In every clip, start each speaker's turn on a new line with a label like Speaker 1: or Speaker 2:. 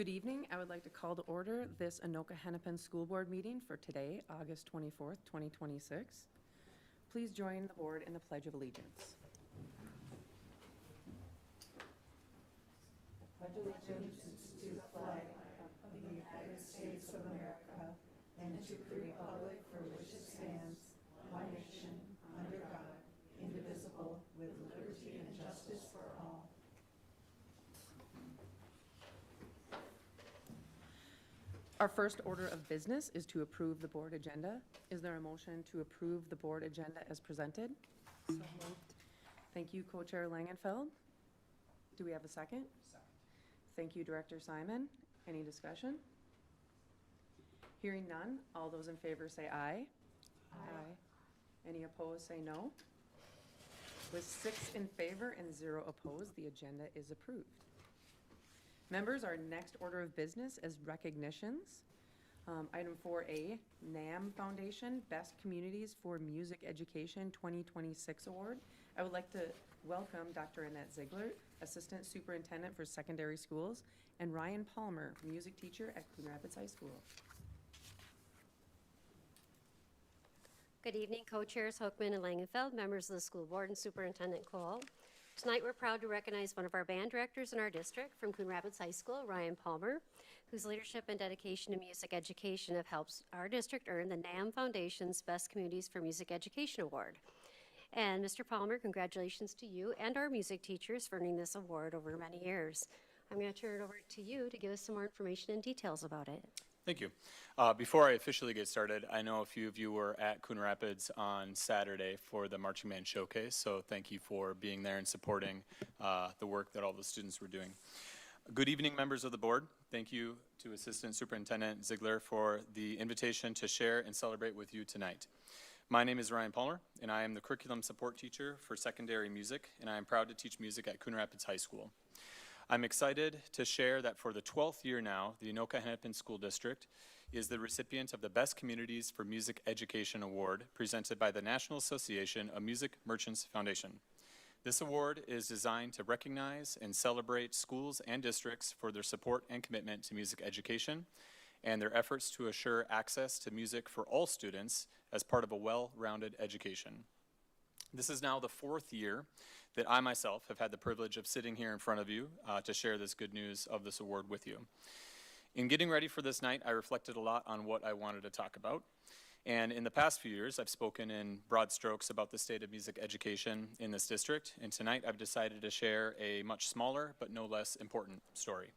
Speaker 1: Good evening. I would like to call to order this Anoka-Hennepin School Board meeting for today, August 24th, 2026. Please join the board in the Pledge of Allegiance.
Speaker 2: Pledge allegiance to the flag of the United States of America and to the republic for which it stands, one nation, under God, indivisible, with liberty and justice for all.
Speaker 1: Our first order of business is to approve the board agenda. Is there a motion to approve the board agenda as presented? So moved. Thank you, Co-Chair Langenfeld. Do we have a second? Second. Thank you, Director Simon. Any discussion? Hearing none, all those in favor say aye. Aye. Any opposed say no. With 6 in favor and 0 opposed, the agenda is approved. Members, our next order of business is recognitions. Item 4A, NAM Foundation Best Communities for Music Education 2026 Award. I would like to welcome Dr. Annette Ziegler, Assistant Superintendent for Secondary Schools, and Ryan Palmer, Music Teacher at Coon Rapids High School.
Speaker 3: Good evening, co-chairs Hoekman and Langenfeld, members of the school board, and Superintendent Cole. Tonight, we're proud to recognize one of our band directors in our district from Coon Rapids High School, Ryan Palmer, whose leadership and dedication to music education have helped our district earn the NAM Foundation's Best Communities for Music Education Award. And Mr. Palmer, congratulations to you and our music teachers for earning this award over many years. I'm going to turn it over to you to give us some more information and details about it.
Speaker 4: Thank you. Before I officially get started, I know a few of you were at Coon Rapids on Saturday for the Marching Band Showcase, so thank you for being there and supporting the work that all the students were doing. Good evening, members of the board. Thank you to Assistant Superintendent Ziegler for the invitation to share and celebrate with you tonight. My name is Ryan Palmer, and I am the Curriculum Support Teacher for Secondary Music, and I am proud to teach music at Coon Rapids High School. I'm excited to share that for the 12th year now, the Anoka-Hennepin School District is the recipient of the Best Communities for Music Education Award presented by the National Association of Music Merchants Foundation. This award is designed to recognize and celebrate schools and districts for their support and commitment to music education and their efforts to assure access to music for all students as part of a well-rounded education. This is now the 4th year that I myself have had the privilege of sitting here in front of you to share this good news of this award with you. In getting ready for this night, I reflected a lot on what I wanted to talk about. And in the past few years, I've spoken in broad strokes about the state of music education in this district. And tonight, I've decided to share a much smaller but no less important story.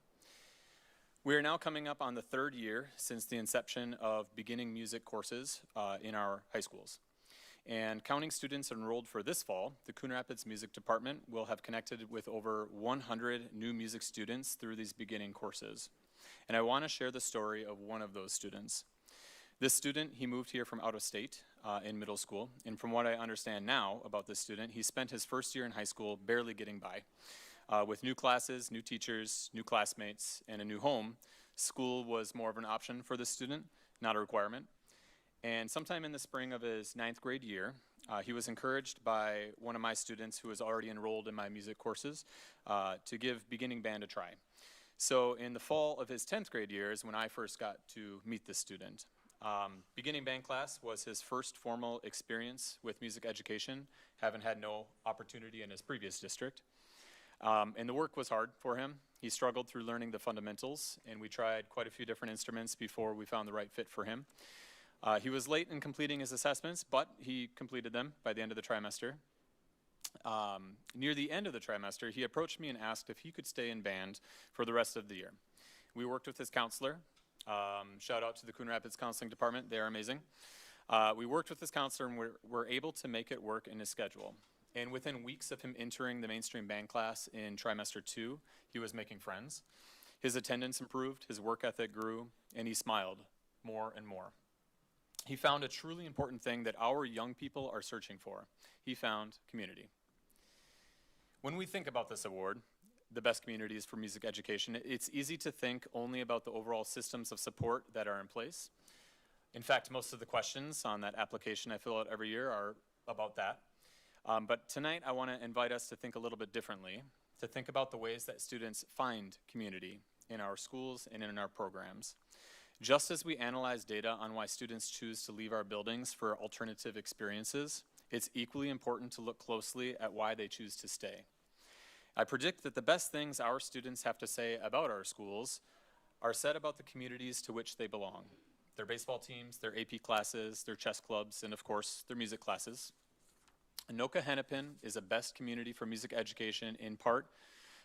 Speaker 4: We are now coming up on the 3rd year since the inception of beginning music courses in our high schools. And counting students enrolled for this fall, the Coon Rapids Music Department will have connected with over 100 new music students through these beginning courses. And I want to share the story of one of those students. This student, he moved here from out of state in middle school. And from what I understand now about this student, he spent his first year in high school barely getting by. With new classes, new teachers, new classmates, and a new home, school was more of an option for this student, not a requirement. And sometime in the spring of his 9th grade year, he was encouraged by one of my students who was already enrolled in my music courses to give beginning band a try. So in the fall of his 10th grade year is when I first got to meet this student. Beginning band class was his first formal experience with music education, having had no opportunity in his previous district. And the work was hard for him. He struggled through learning the fundamentals, and we tried quite a few different instruments before we found the right fit for him. He was late in completing his assessments, but he completed them by the end of the trimester. Near the end of the trimester, he approached me and asked if he could stay in band for the rest of the year. We worked with his counselor. Shout out to the Coon Rapids Counseling Department. They are amazing. We worked with his counselor and were able to make it work in his schedule. And within weeks of him entering the mainstream band class in trimester 2, he was making friends. His attendance improved, his work ethic grew, and he smiled more and more. He found a truly important thing that our young people are searching for. He found community. When we think about this award, the Best Communities for Music Education, it's easy to think only about the overall systems of support that are in place. In fact, most of the questions on that application I fill out every year are about that. But tonight I want to invite us to think a little bit differently, to think about the ways that students find community in our schools and in our programs. Just as we analyze data on why students choose to leave our buildings for alternative experiences, it's equally important to look closely at why they choose to stay. I predict that the best things our students have to say about our schools are said about the communities to which they belong. Their baseball teams, their AP classes, their chess clubs, and of course, their music classes. Anoka-Hennepin is a best community for music education in part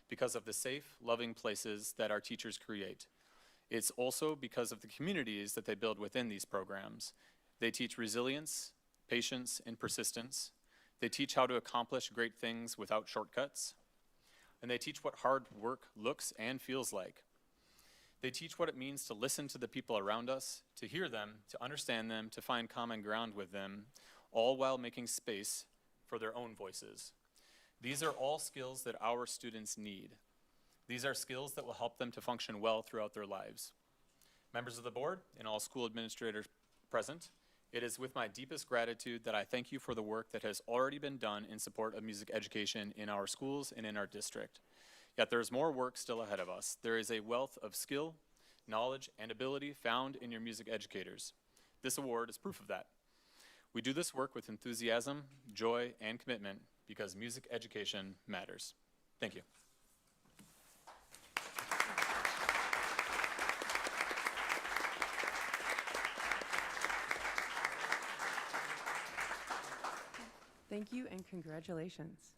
Speaker 4: because of the safe, loving places that our teachers create. It's also because of the communities that they build within these programs. They teach resilience, patience, and persistence. They teach how to accomplish great things without shortcuts. And they teach what hard work looks and feels like. They teach what it means to listen to the people around us, to hear them, to understand them, to find common ground with them, all while making space for their own voices. These are all skills that our students need. These are skills that will help them to function well throughout their lives. Members of the board and all school administrators present, it is with my deepest gratitude that I thank you for the work that has already been done in support of music education in our schools and in our district. Yet there is more work still ahead of us. There is a wealth of skill, knowledge, and ability found in your music educators. This award is proof of that. We do this work with enthusiasm, joy, and commitment because music education matters. Thank you.
Speaker 1: Thank you and congratulations.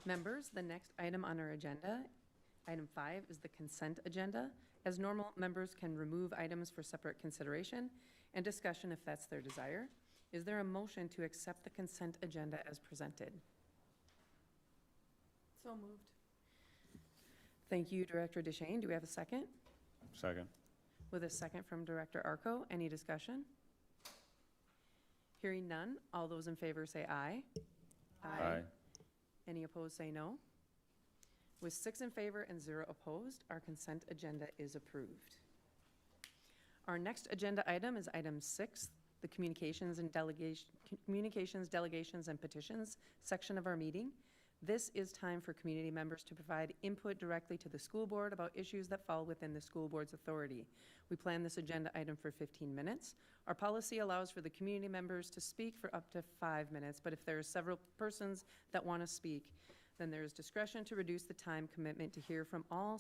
Speaker 1: Members, the next item on our agenda, item 5, is the consent agenda. As normal, members can remove items for separate consideration and discussion if that's their desire. Is there a motion to accept the consent agenda as presented?
Speaker 2: So moved.
Speaker 1: Thank you, Director DeShane. Do we have a second?
Speaker 5: Second.
Speaker 1: With a second from Director Arco, any discussion? Hearing none, all those in favor say aye.
Speaker 5: Aye.
Speaker 1: Any opposed say no. With 6 in favor and 0 opposed, our consent agenda is approved. Our next agenda item is item 6, the communications, delegations, and petitions section of our meeting. This is time for community members to provide input directly to the school board about issues that fall within the school board's authority. We plan this agenda item for 15 minutes. Our policy allows for the community members to speak for up to 5 minutes, but if there are several persons that want to speak, then there is discretion to reduce the time commitment to hear from all,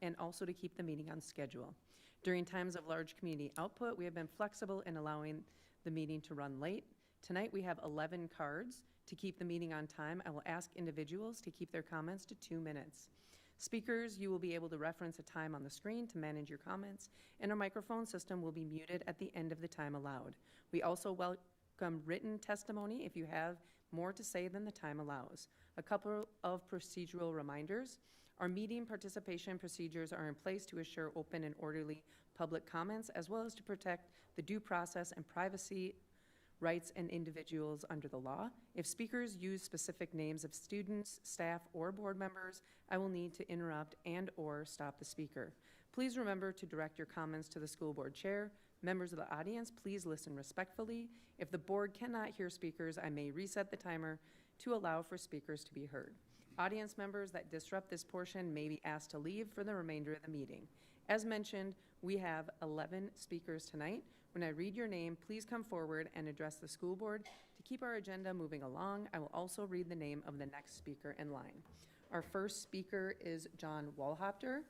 Speaker 1: and also to keep the meeting on schedule. During times of large community output, we have been flexible in allowing the meeting to run late. Tonight, we have 11 cards. To keep the meeting on time, I will ask individuals to keep their comments to 2 minutes. Speakers, you will be able to reference a time on the screen to manage your comments, and our microphone system will be muted at the end of the time allowed. We also welcome written testimony if you have more to say than the time allows. A couple of procedural reminders. Our meeting participation procedures are in place to assure open and orderly public comments, as well as to protect the due process and privacy rights and individuals under the law. If speakers use specific names of students, staff, or board members, I will need to interrupt and/or stop the speaker. Please remember to direct your comments to the school board chair. Members of the audience, please listen respectfully. If the board cannot hear speakers, I may reset the timer to allow for speakers to be heard. Audience members that disrupt this portion may be asked to leave for the remainder of the meeting. As mentioned, we have 11 speakers tonight. When I read your name, please come forward and address the school board. To keep our agenda moving along, I will also read the name of the next speaker in line. Our first speaker is John Walhopter,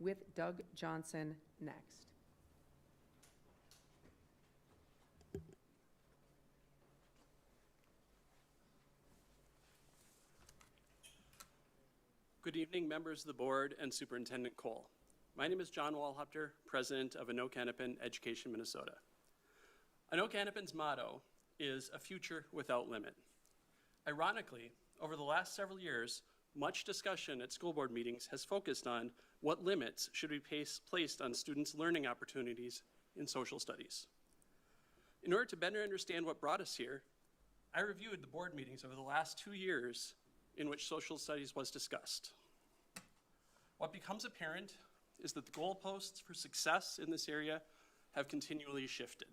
Speaker 1: with Doug Johnson next.
Speaker 6: Good evening, members of the board and Superintendent Cole. My name is John Walhopter, president of Anoka-Hennepin Education, Minnesota. Anoka-Hennepin's motto is A Future Without Limit. Ironically, over the last several years, much discussion at school board meetings has focused on what limits should be placed on students' learning opportunities in social studies. In order to better understand what brought us here, I reviewed the board meetings over the last 2 years in which social studies was discussed. What becomes apparent is that the goalposts for success in this area have continually shifted.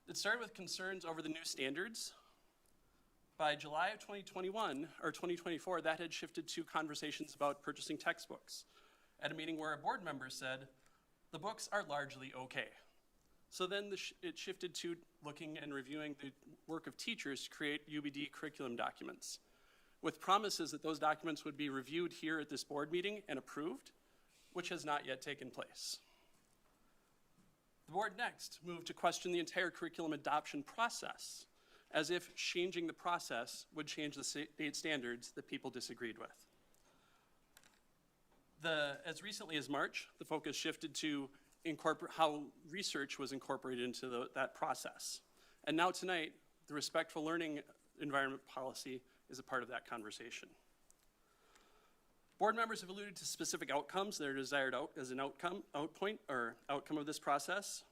Speaker 6: It started with concerns over the new standards. By July of 2021, or 2024, that had shifted to conversations about purchasing textbooks at a meeting where a board member said, the books are largely okay. So then it shifted to looking and reviewing the work of teachers to create UBD curriculum documents, with promises that those documents would be reviewed here at this board meeting and approved, which has not yet taken place. The board next moved to question the entire curriculum adoption process, as if changing the process would change the state standards that people disagreed with. As recently as March, the focus shifted to how research was incorporated into that process. And now tonight, the respectful learning environment policy is a part of that conversation. Board members have alluded to specific outcomes that are desired as an outcome of this process.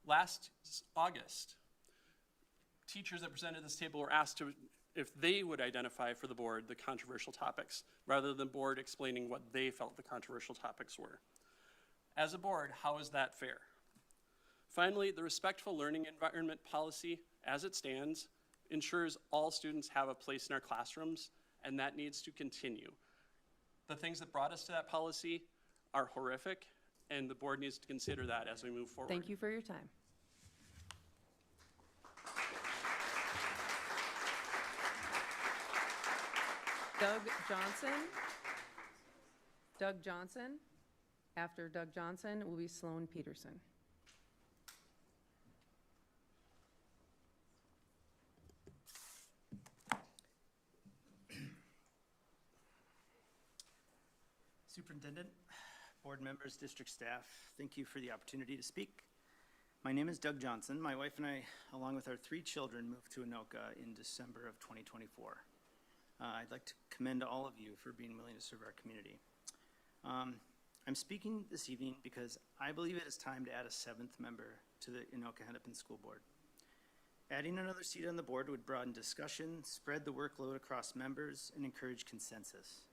Speaker 6: Last August, teachers that presented at this table were asked if they would identify for the board the controversial topics, rather than board explaining what they felt the controversial topics were. As a board, how is that fair? Finally, the respectful learning environment policy, as it stands, ensures all students have a place in our classrooms, and that needs to continue. The things that brought us to that policy are horrific, and the board needs to consider that as we move forward.
Speaker 1: Thank you for your time. Doug Johnson. After Doug Johnson will be Sloan Peterson.
Speaker 7: Superintendent, board members, district staff, thank you for the opportunity to speak. My name is Doug Johnson. My wife and I, along with our 3 children, moved to Anoka in December of 2024. I'd like to commend all of you for being willing to serve our community. I'm speaking this evening because I believe it is time to add a 7th member to the Anoka-Hennepin School Board. Adding another seat on the board would broaden discussion, spread the workload across members, and encourage consensus.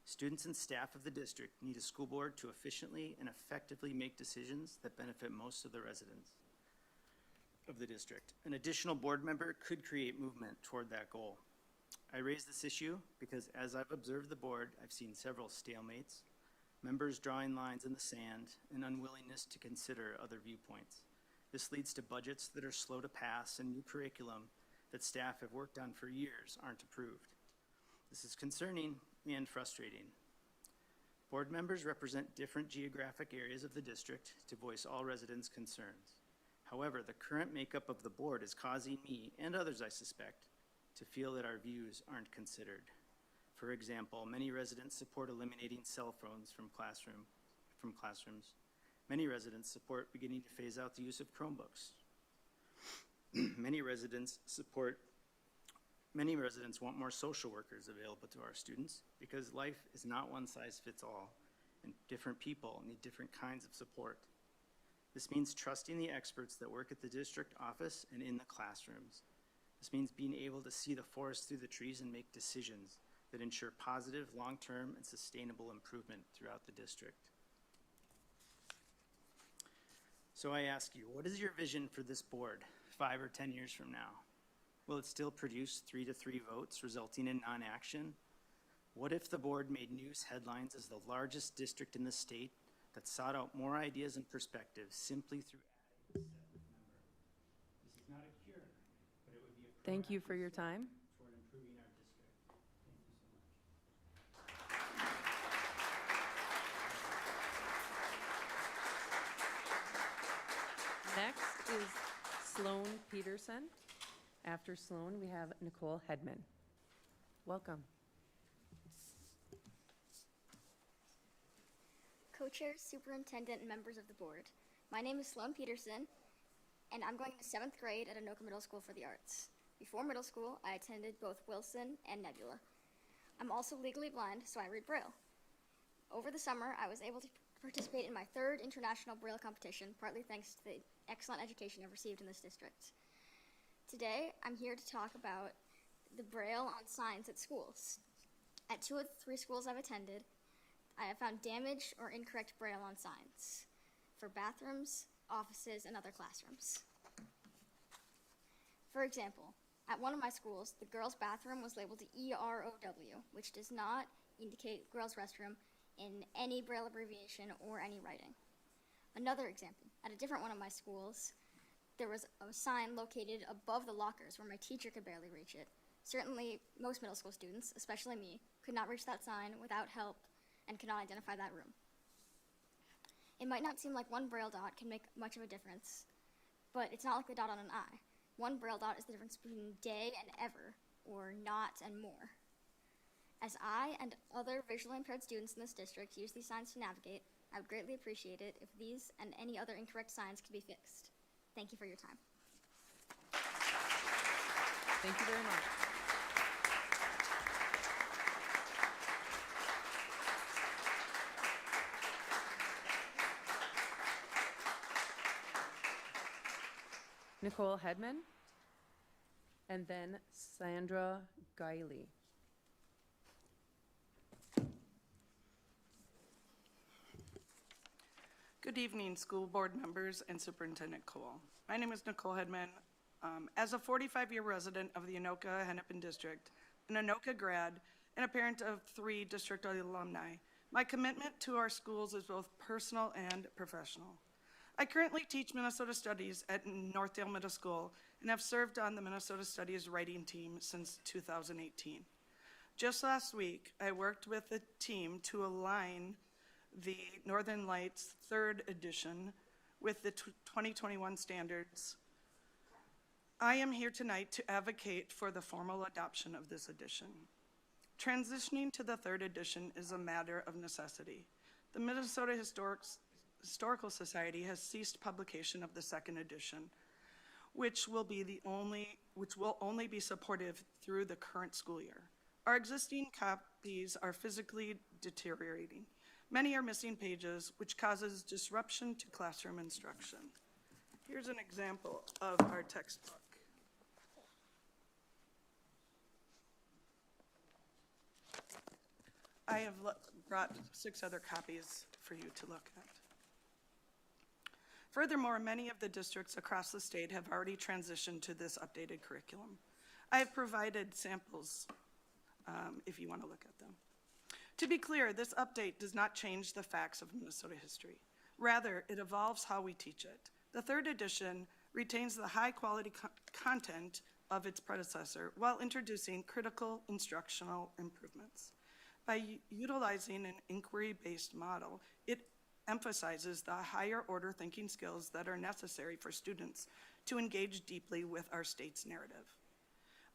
Speaker 7: Students and staff of the district need a school board to efficiently and effectively make decisions that benefit most of the residents of the district. An additional board member could create movement toward that goal. I raise this issue because as I've observed the board, I've seen several stalemates, members drawing lines in the sand, and unwillingness to consider other viewpoints. This leads to budgets that are slow to pass and new curriculum that staff have worked on for years aren't approved. This is concerning and frustrating. Board members represent different geographic areas of the district to voice all residents' concerns. However, the current makeup of the board is causing me, and others I suspect, to feel that our views aren't considered. For example, many residents support eliminating cell phones from classrooms. Many residents support beginning to phase out the use of Chromebooks. Many residents want more social workers available to our students because life is not one size fits all, and different people need different kinds of support. This means trusting the experts that work at the district office and in the classrooms. This means being able to see the forest through the trees and make decisions that ensure positive, long-term, and sustainable improvement throughout the district. So I ask you, what is your vision for this board 5 or 10 years from now? Will it still produce 3-3 votes resulting in non-action? What if the board made news headlines as the largest district in the state that sought out more ideas and perspectives simply through adding a 7th member? This is not a cure, but it would be a
Speaker 1: Thank you for your time.
Speaker 7: toward improving our district. Thank you so much.
Speaker 1: Next is Sloan Peterson. After Sloan, we have Anoka-Hennepin. Welcome.
Speaker 8: Co-chair, superintendent, and members of the board. My name is Sloan Peterson, and I'm going to 7th grade at Anoka Middle School for the Arts. Before middle school, I attended both Wilson and Nebula. I'm also legally blind, so I read Braille. Over the summer, I was able to participate in my 3rd International Braille competition, partly thanks to the excellent education I've received in this district. Today, I'm here to talk about the Braille on signs at schools. At 2 of the 3 schools I've attended, I have found damaged or incorrect Braille on signs for bathrooms, offices, and other classrooms. For example, at one of my schools, the girls' bathroom was labeled EROW, which does not indicate girls' restroom in any Braille abbreviation or any writing. Another example, at a different one of my schools, there was a sign located above the lockers where my teacher could barely reach it. Certainly, most middle school students, especially me, could not reach that sign without help and could not identify that room. It might not seem like one Braille dot can make much of a difference, but it's not like the dot on an I. One Braille dot is the difference between day and ever, or not and more. As I and other visually impaired students in this district use these signs to navigate, I would greatly appreciate it if these and any other incorrect signs could be fixed. Thank you for your time.
Speaker 1: Thank you very much. Anoka-Hennepin, and then Sandra Guiley.
Speaker 9: Good evening, school board members and Superintendent Cole. My name is Anoka-Hennepin. As a 45-year resident of the Anoka-Hennepin District, an Anoka grad, and a parent of 3 district alumni, my commitment to our schools is both personal and professional. I currently teach Minnesota Studies at Northdale Middle School and have served on the Minnesota Studies writing team since 2018. Just last week, I worked with the team to align the Northern Lights 3rd edition with the 2021 standards. I am here tonight to advocate for the formal adoption of this edition. Transitioning to the 3rd edition is a matter of necessity. The Minnesota Historical Society has ceased publication of the 2nd edition, which will only be supportive through the current school year. Our existing copies are physically deteriorating. Many are missing pages, which causes disruption to classroom instruction. Here's an example of our textbook. I have brought 6 other copies for you to look at. Furthermore, many of the districts across the state have already transitioned to this updated curriculum. I have provided samples if you want to look at them. To be clear, this update does not change the facts of Minnesota history. Rather, it evolves how we teach it. The 3rd edition retains the high-quality content of its predecessor while introducing critical instructional improvements. By utilizing an inquiry-based model, it emphasizes the higher-order thinking skills that are necessary for students to engage deeply with our state's narrative.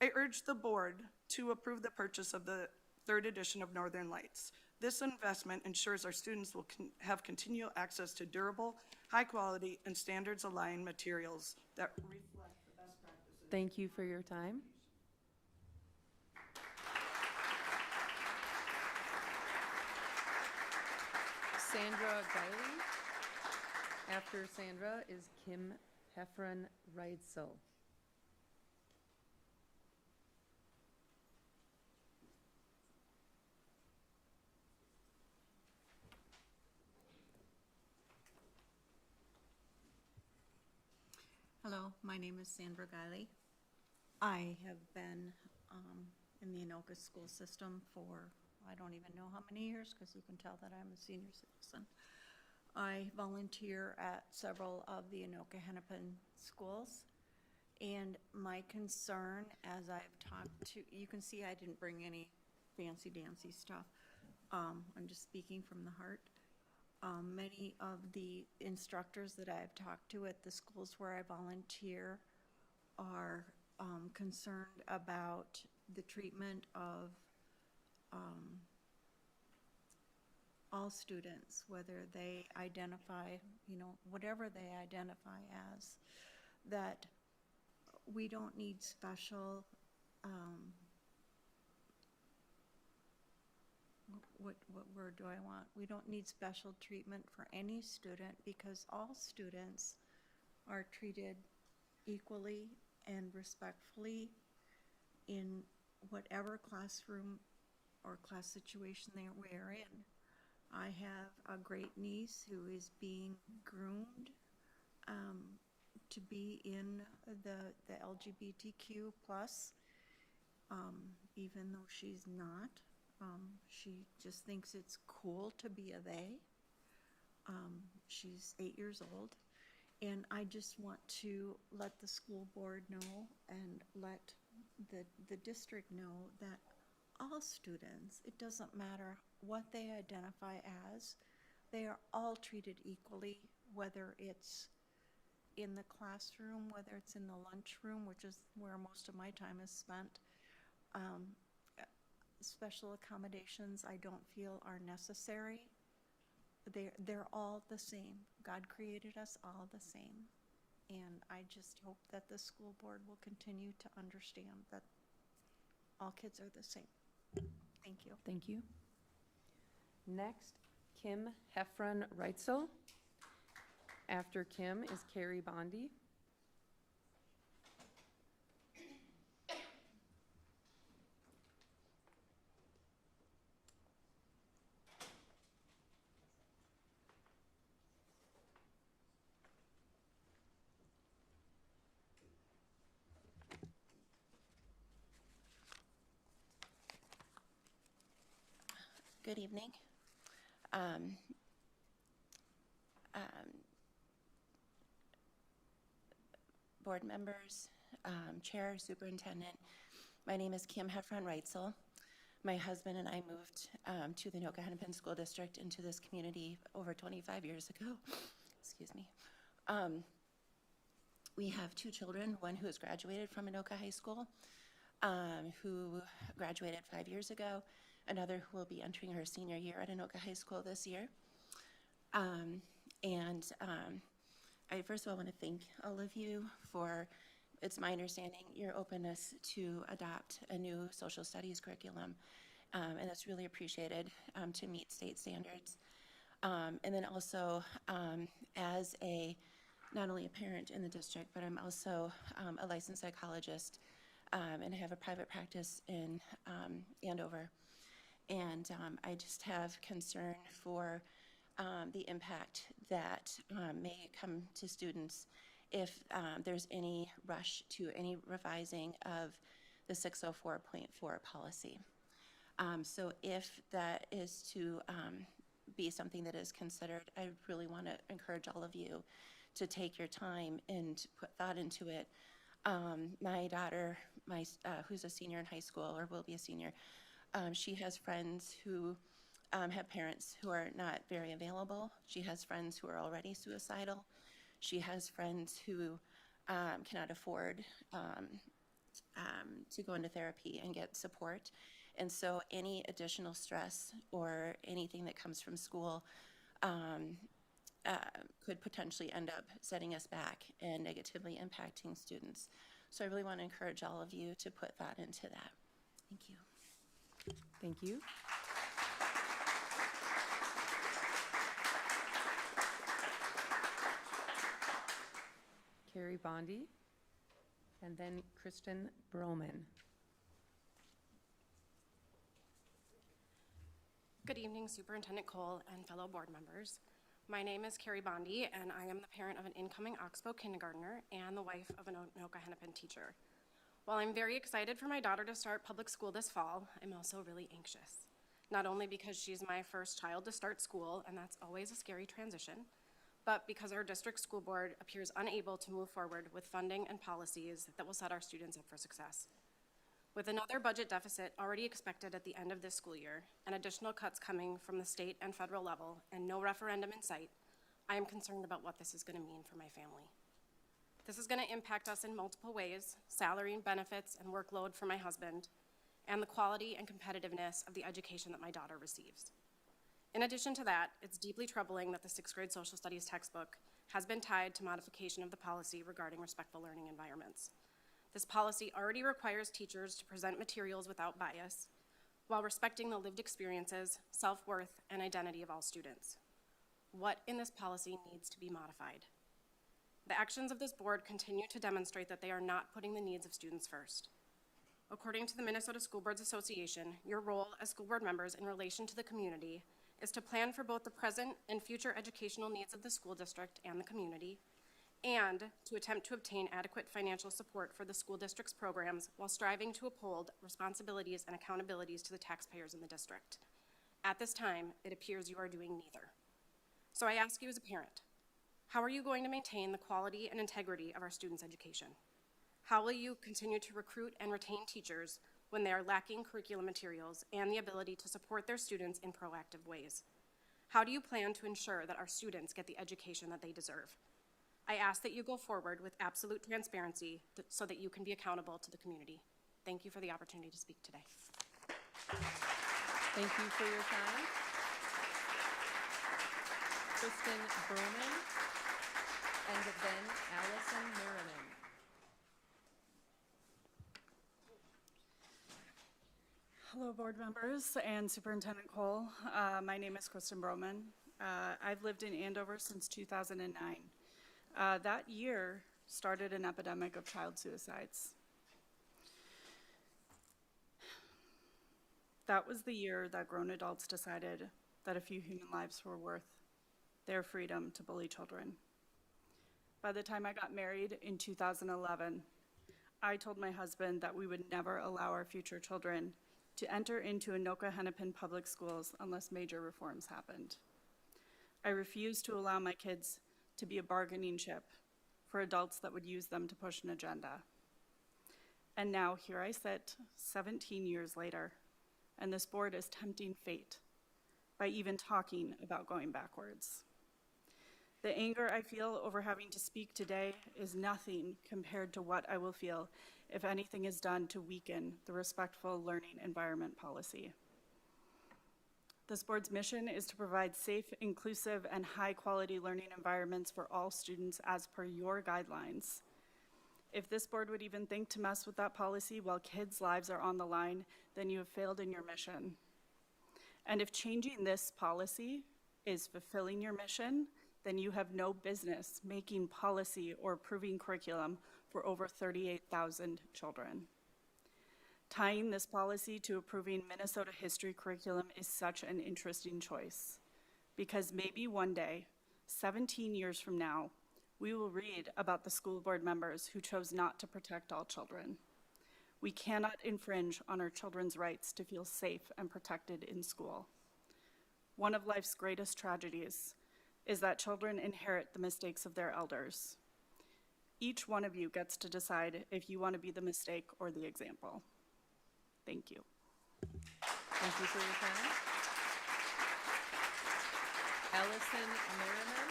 Speaker 9: I urge the board to approve the purchase of the 3rd edition of Northern Lights. This investment ensures our students will have continual access to durable, high-quality, and standards-aligned materials that reflect the best practices.
Speaker 1: Thank you for your time. Sandra Guiley. After Sandra is Kim Heffron Reitzel.
Speaker 10: Hello, my name is Sandra Guiley. I have been in the Anoka school system for, I don't even know how many years, because you can tell that I'm a senior citizen. I volunteer at several of the Anoka-Hennepin schools, and my concern, as I've talked to, you can see I didn't bring any fancy-dancy stuff. I'm just speaking from the heart. Many of the instructors that I've talked to at the schools where I volunteer are concerned about the treatment of all students, whether they identify, whatever they identify as. that we don't need special, what word do I want? We don't need special treatment for any student because all students are treated equally and respectfully in whatever classroom or class situation we're in. I have a great niece who is being groomed to be in the LGBTQ plus, even though she's not. She just thinks it's cool to be a they. She's 8 years old. And I just want to let the school board know and let the district know that all students, it doesn't matter what they identify as, they are all treated equally, whether it's in the classroom, whether it's in the lunchroom, which is where most of my time is spent. Special accommodations I don't feel are necessary. They're all the same. God created us all the same. And I just hope that the school board will continue to understand that all kids are the same. Thank you.
Speaker 1: Thank you. Next, Kim Heffron-Reitzel. After Kim is Carrie Bondi.
Speaker 11: Good evening. Board members, Chair, Superintendent, my name is Kim Heffron-Reitzel. My husband and I moved to the Anoka-Hennepin School District into this community over 25 years ago. Excuse me. We have 2 children, one who has graduated from Anoka High School, who graduated 5 years ago, another who will be entering her senior year at Anoka High School this year. I first of all want to thank all of you for, it's my understanding, your openness to adopt a new social studies curriculum. And that's really appreciated to meet state standards. And then also as not only a parent in the district, but I'm also a licensed psychologist and I have a private practice in Andover. And I just have concern for the impact that may come to students if there's any rush to any revising of the 604.4 policy. So if that is to be something that is considered, I really want to encourage all of you to take your time and put thought into it. My daughter, who's a senior in high school or will be a senior, she has friends who have parents who are not very available. She has friends who are already suicidal. She has friends who cannot afford to go into therapy and get support. And so any additional stress or anything that comes from school could potentially end up setting us back and negatively impacting students. So I really want to encourage all of you to put thought into that. Thank you.
Speaker 1: Thank you. Carrie Bondi, and then Kristen Broman.
Speaker 12: Good evening, Superintendent Cole and fellow board members. My name is Carrie Bondi, and I am the parent of an incoming Oxbow kindergartner and the wife of an Anoka-Hennepin teacher. While I'm very excited for my daughter to start public school this fall, I'm also really anxious. Not only because she's my first child to start school, and that's always a scary transition, but because our district school board appears unable to move forward with funding and policies that will set our students up for success. With another budget deficit already expected at the end of this school year, and additional cuts coming from the state and federal level, and no referendum in sight, I am concerned about what this is going to mean for my family. This is going to impact us in multiple ways: salary and benefits and workload for my husband, and the quality and competitiveness of the education that my daughter receives. In addition to that, it's deeply troubling that the sixth grade social studies textbook has been tied to modification of the policy regarding respectful learning environments. This policy already requires teachers to present materials without bias while respecting the lived experiences, self-worth, and identity of all students. What in this policy needs to be modified? The actions of this board continue to demonstrate that they are not putting the needs of students first. According to the Minnesota School Boards Association, your role as school board members in relation to the community is to plan for both the present and future educational needs of the school district and the community, and to attempt to obtain adequate financial support for the school district's programs while striving to uphold responsibilities and accountabilities to the taxpayers in the district. At this time, it appears you are doing neither. So I ask you as a parent, how are you going to maintain the quality and integrity of our students' education? How will you continue to recruit and retain teachers when they are lacking curriculum materials and the ability to support their students in proactive ways? How do you plan to ensure that our students get the education that they deserve? I ask that you go forward with absolute transparency so that you can be accountable to the community. Thank you for the opportunity to speak today.
Speaker 1: Thank you for your time. Kristen Broman, and then Allison Merriman.
Speaker 9: Hello, board members and Superintendent Cole. My name is Kristen Broman. I've lived in Andover since 2009. That year started an epidemic of child suicides. That was the year that grown adults decided that a few human lives were worth their freedom to bully children. By the time I got married in 2011, I told my husband that we would never allow our future children to enter into Anoka-Hennepin public schools unless major reforms happened. I refused to allow my kids to be a bargaining chip for adults that would use them to push an agenda. And now here I sit, 17 years later, and this board is tempting fate by even talking about going backwards. The anger I feel over having to speak today is nothing compared to what I will feel if anything is done to weaken the respectful learning environment policy. This board's mission is to provide safe, inclusive, and high-quality learning environments for all students as per your guidelines. If this board would even think to mess with that policy while kids' lives are on the line, then you have failed in your mission. And if changing this policy is fulfilling your mission, then you have no business making policy or approving curriculum for over 38,000 children. Tying this policy to approving Minnesota history curriculum is such an interesting choice, because maybe one day, 17 years from now, we will read about the school board members who chose not to protect all children. We cannot infringe on our children's rights to feel safe and protected in school. One of life's greatest tragedies is that children inherit the mistakes of their elders. Each one of you gets to decide if you want to be the mistake or the example. Thank you.
Speaker 1: Thank you for your time. Allison Merriman,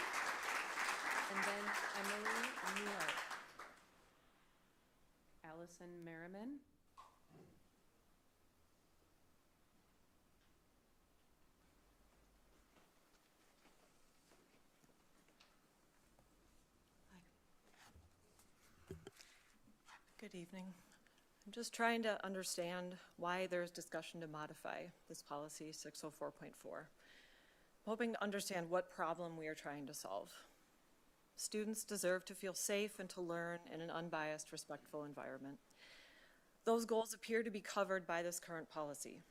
Speaker 1: and then Emily Muir. Allison Merriman.
Speaker 13: Good evening. I'm just trying to understand why there's discussion to modify this policy 604.4. I'm hoping to understand what problem we are trying to solve. Students deserve to feel safe and to learn in an unbiased, respectful environment. Those goals appear to be covered by this current policy.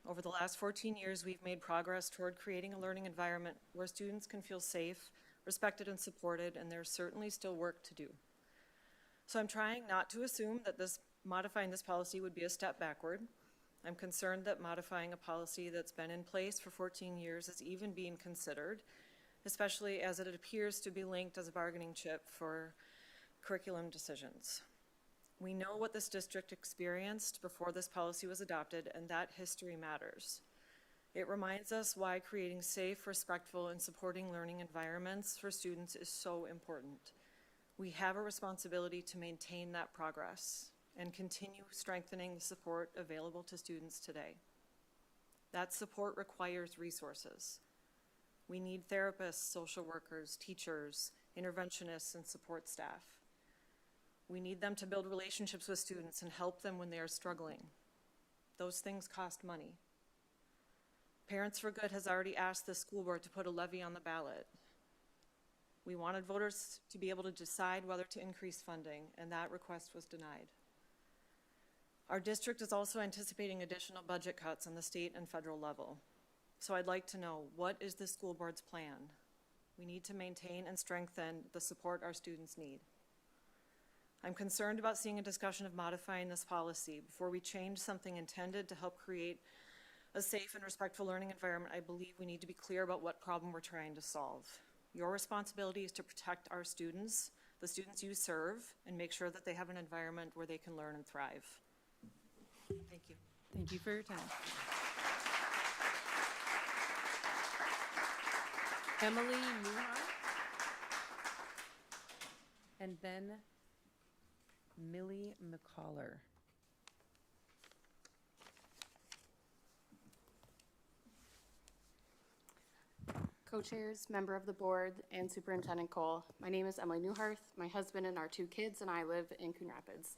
Speaker 13: Over the last 14 years, we've made progress toward creating a learning environment where students can feel safe, respected, and supported, and there's certainly still work to do. So I'm trying not to assume that modifying this policy would be a step backward. I'm concerned that modifying a policy that's been in place for 14 years is even being considered, especially as it appears to be linked as a bargaining chip for curriculum decisions. We know what this district experienced before this policy was adopted, and that history matters. It reminds us why creating safe, respectful, and supporting learning environments for students is so important. We have a responsibility to maintain that progress and continue strengthening the support available to students today. That support requires resources. We need therapists, social workers, teachers, interventionists, and support staff. We need them to build relationships with students and help them when they are struggling. Those things cost money. Parents for Good has already asked the school board to put a levy on the ballot. We wanted voters to be able to decide whether to increase funding, and that request was denied. Our district is also anticipating additional budget cuts on the state and federal level. So I'd like to know, what is the school board's plan? We need to maintain and strengthen the support our students need. I'm concerned about seeing a discussion of modifying this policy. Before we change something intended to help create a safe and respectful learning environment, I believe we need to be clear about what problem we're trying to solve. Your responsibility is to protect our students, the students you serve, and make sure that they have an environment where they can learn and thrive. Thank you.
Speaker 1: Thank you for your time. Emily Newhart. And then Millie McCollar.
Speaker 12: Co-chairs, member of the board, and Superintendent Cole. My name is Emily Newharth. My husband and our 2 kids and I live in Coon Rapids.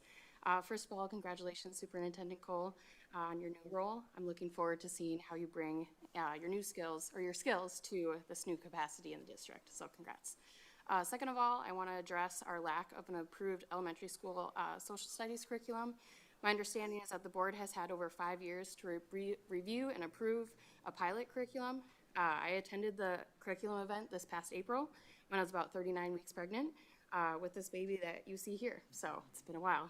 Speaker 12: First of all, congratulations, Superintendent Cole, on your new role. I'm looking forward to seeing how you bring your skills to this new capacity in the district, so congrats. Second of all, I want to address our lack of an approved elementary school social studies curriculum. My understanding is that the board has had over 5 years to review and approve a pilot curriculum. I attended the curriculum event this past April when I was about 39 weeks pregnant with this baby that you see here, so it's been a while.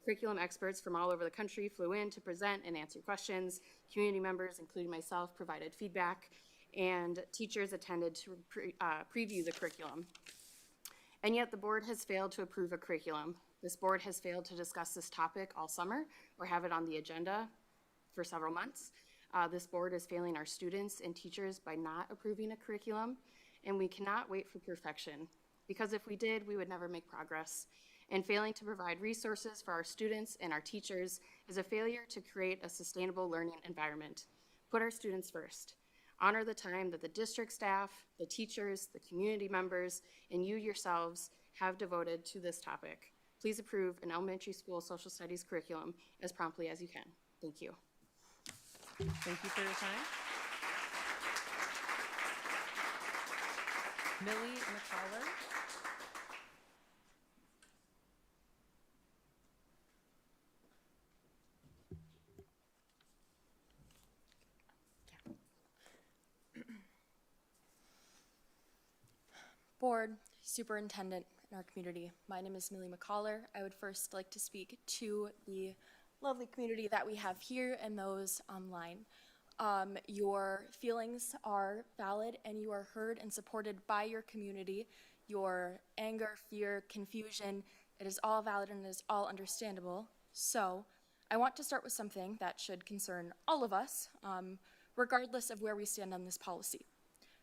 Speaker 12: Curriculum experts from all over the country flew in to present and answer questions. Community members, including myself, provided feedback, and teachers attended to preview the curriculum. And yet the board has failed to approve a curriculum. This board has failed to discuss this topic all summer or have it on the agenda for several months. This board is failing our students and teachers by not approving a curriculum, and we cannot wait for perfection, because if we did, we would never make progress. And failing to provide resources for our students and our teachers is a failure to create a sustainable learning environment. Put our students first. Honor the time that the district staff, the teachers, the community members, and you yourselves have devoted to this topic. Please approve an elementary school social studies curriculum as promptly as you can. Thank you.
Speaker 1: Thank you for your time. Millie McCollar.
Speaker 14: Board, Superintendent, and our community. My name is Millie McCollar. I would first like to speak to the lovely community that we have here and those online. Your feelings are valid and you are heard and supported by your community. Your anger, fear, confusion, it is all valid and it is all understandable. So I want to start with something that should concern all of us, regardless of where we stand on this policy.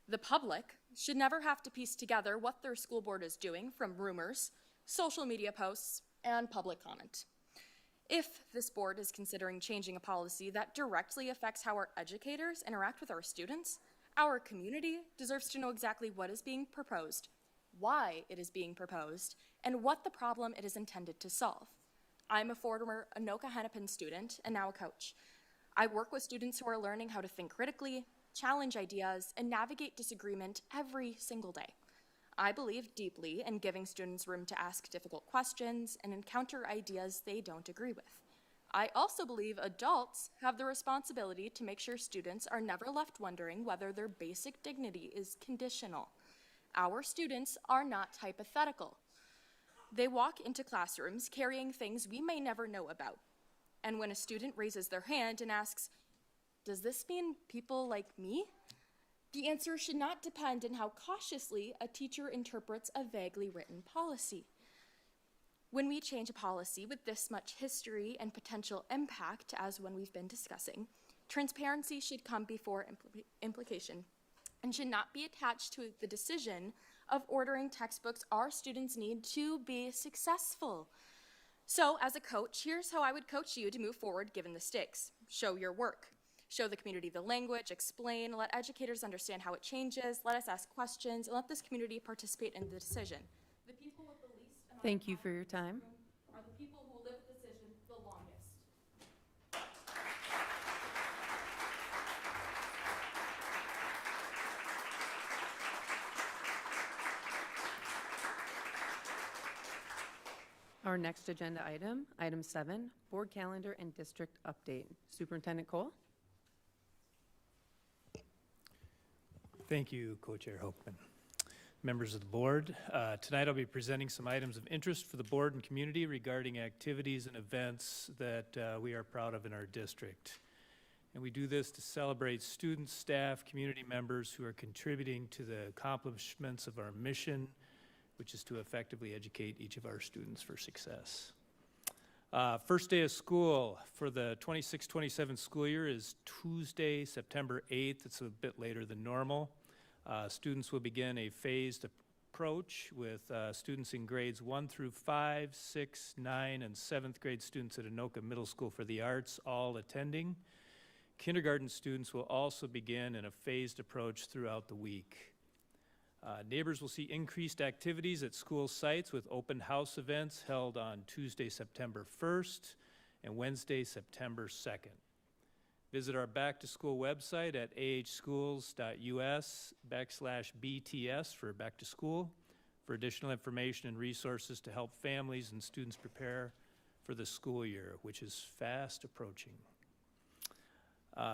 Speaker 14: The public should never have to piece together what their school board is doing from rumors, social media posts, and public comment. If this board is considering changing a policy that directly affects how our educators interact with our students, our community deserves to know exactly what is being proposed, why it is being proposed, and what the problem it is intended to solve. I'm a former Anoka-Hennepin student and now a coach. I work with students who are learning how to think critically, challenge ideas, and navigate disagreement every single day. I believe deeply in giving students room to ask difficult questions and encounter ideas they don't agree with. I also believe adults have the responsibility to make sure students are never left wondering whether their basic dignity is conditional. Our students are not hypothetical. They walk into classrooms carrying things we may never know about. And when a student raises their hand and asks, "Does this mean people like me?" the answer should not depend on how cautiously a teacher interprets a vaguely written policy. When we change a policy with this much history and potential impact, as when we've been discussing, transparency should come before implication and should not be attached to the decision of ordering textbooks our students need to be successful. So as a coach, here's how I would coach you to move forward given the stakes. Show your work. show the community the language, explain, let educators understand how it changes, let us ask questions, and let this community participate in the decision. The people with the least amount
Speaker 1: Thank
Speaker 14: of
Speaker 1: you for
Speaker 14: power
Speaker 1: your
Speaker 14: in this
Speaker 1: time.
Speaker 14: room are the people who live the decision the longest.
Speaker 1: Our next agenda item, item 7, board calendar and district update. Superintendent Cole?
Speaker 15: Thank you, Co-Chair Hoekman. Members of the board, tonight I'll be presenting some items of interest for the board and community regarding activities and events that we are proud of in our district. And we do this to celebrate students, staff, community members who are contributing to the accomplishments of our mission, which is to effectively educate each of our students for success. First day of school for the 26-27 school year is Tuesday, September 8th. It's a bit later than normal. Students will begin a phased approach with students in grades 1 through 5, 6, 9, and 7th grade students at Anoka Middle School for the Arts all attending. Kindergarten students will also begin in a phased approach throughout the week. Neighbors will see increased activities at school sites with open house events held on Tuesday, September 1st and Wednesday, September 2nd. Visit our back to school website at ahschools.us/BTS for back to school for additional information and resources to help families and students prepare for the school year, which is fast approaching.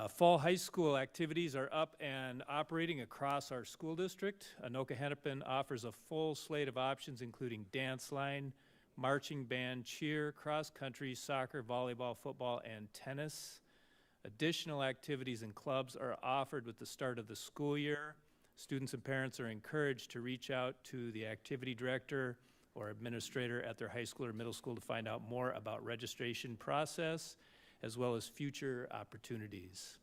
Speaker 15: Fall high school activities are up and operating across our school district. Anoka-Hennepin offers a full slate of options including dance line, marching band, cheer, cross country, soccer, volleyball, football, and tennis. Additional activities and clubs are offered with the start of the school year. Students and parents are encouraged to reach out to the activity director or administrator at their high school or middle school to find out more about registration process as well as future opportunities.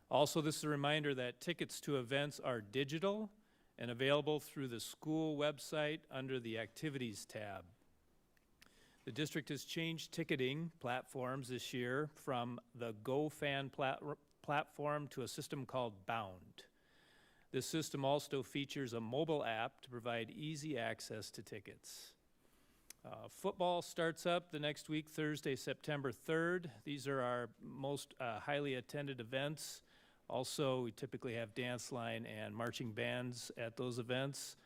Speaker 15: Also, this is a reminder that tickets to events are digital and available through the school website under the Activities tab. The district has changed ticketing platforms this year from the GoFan platform to a system called Bound. This system also features a mobile app to provide easy access to tickets. Football starts up the next week, Thursday, September 3rd. These are our most highly attended events. Also, we typically have dance line and marching bands at those events.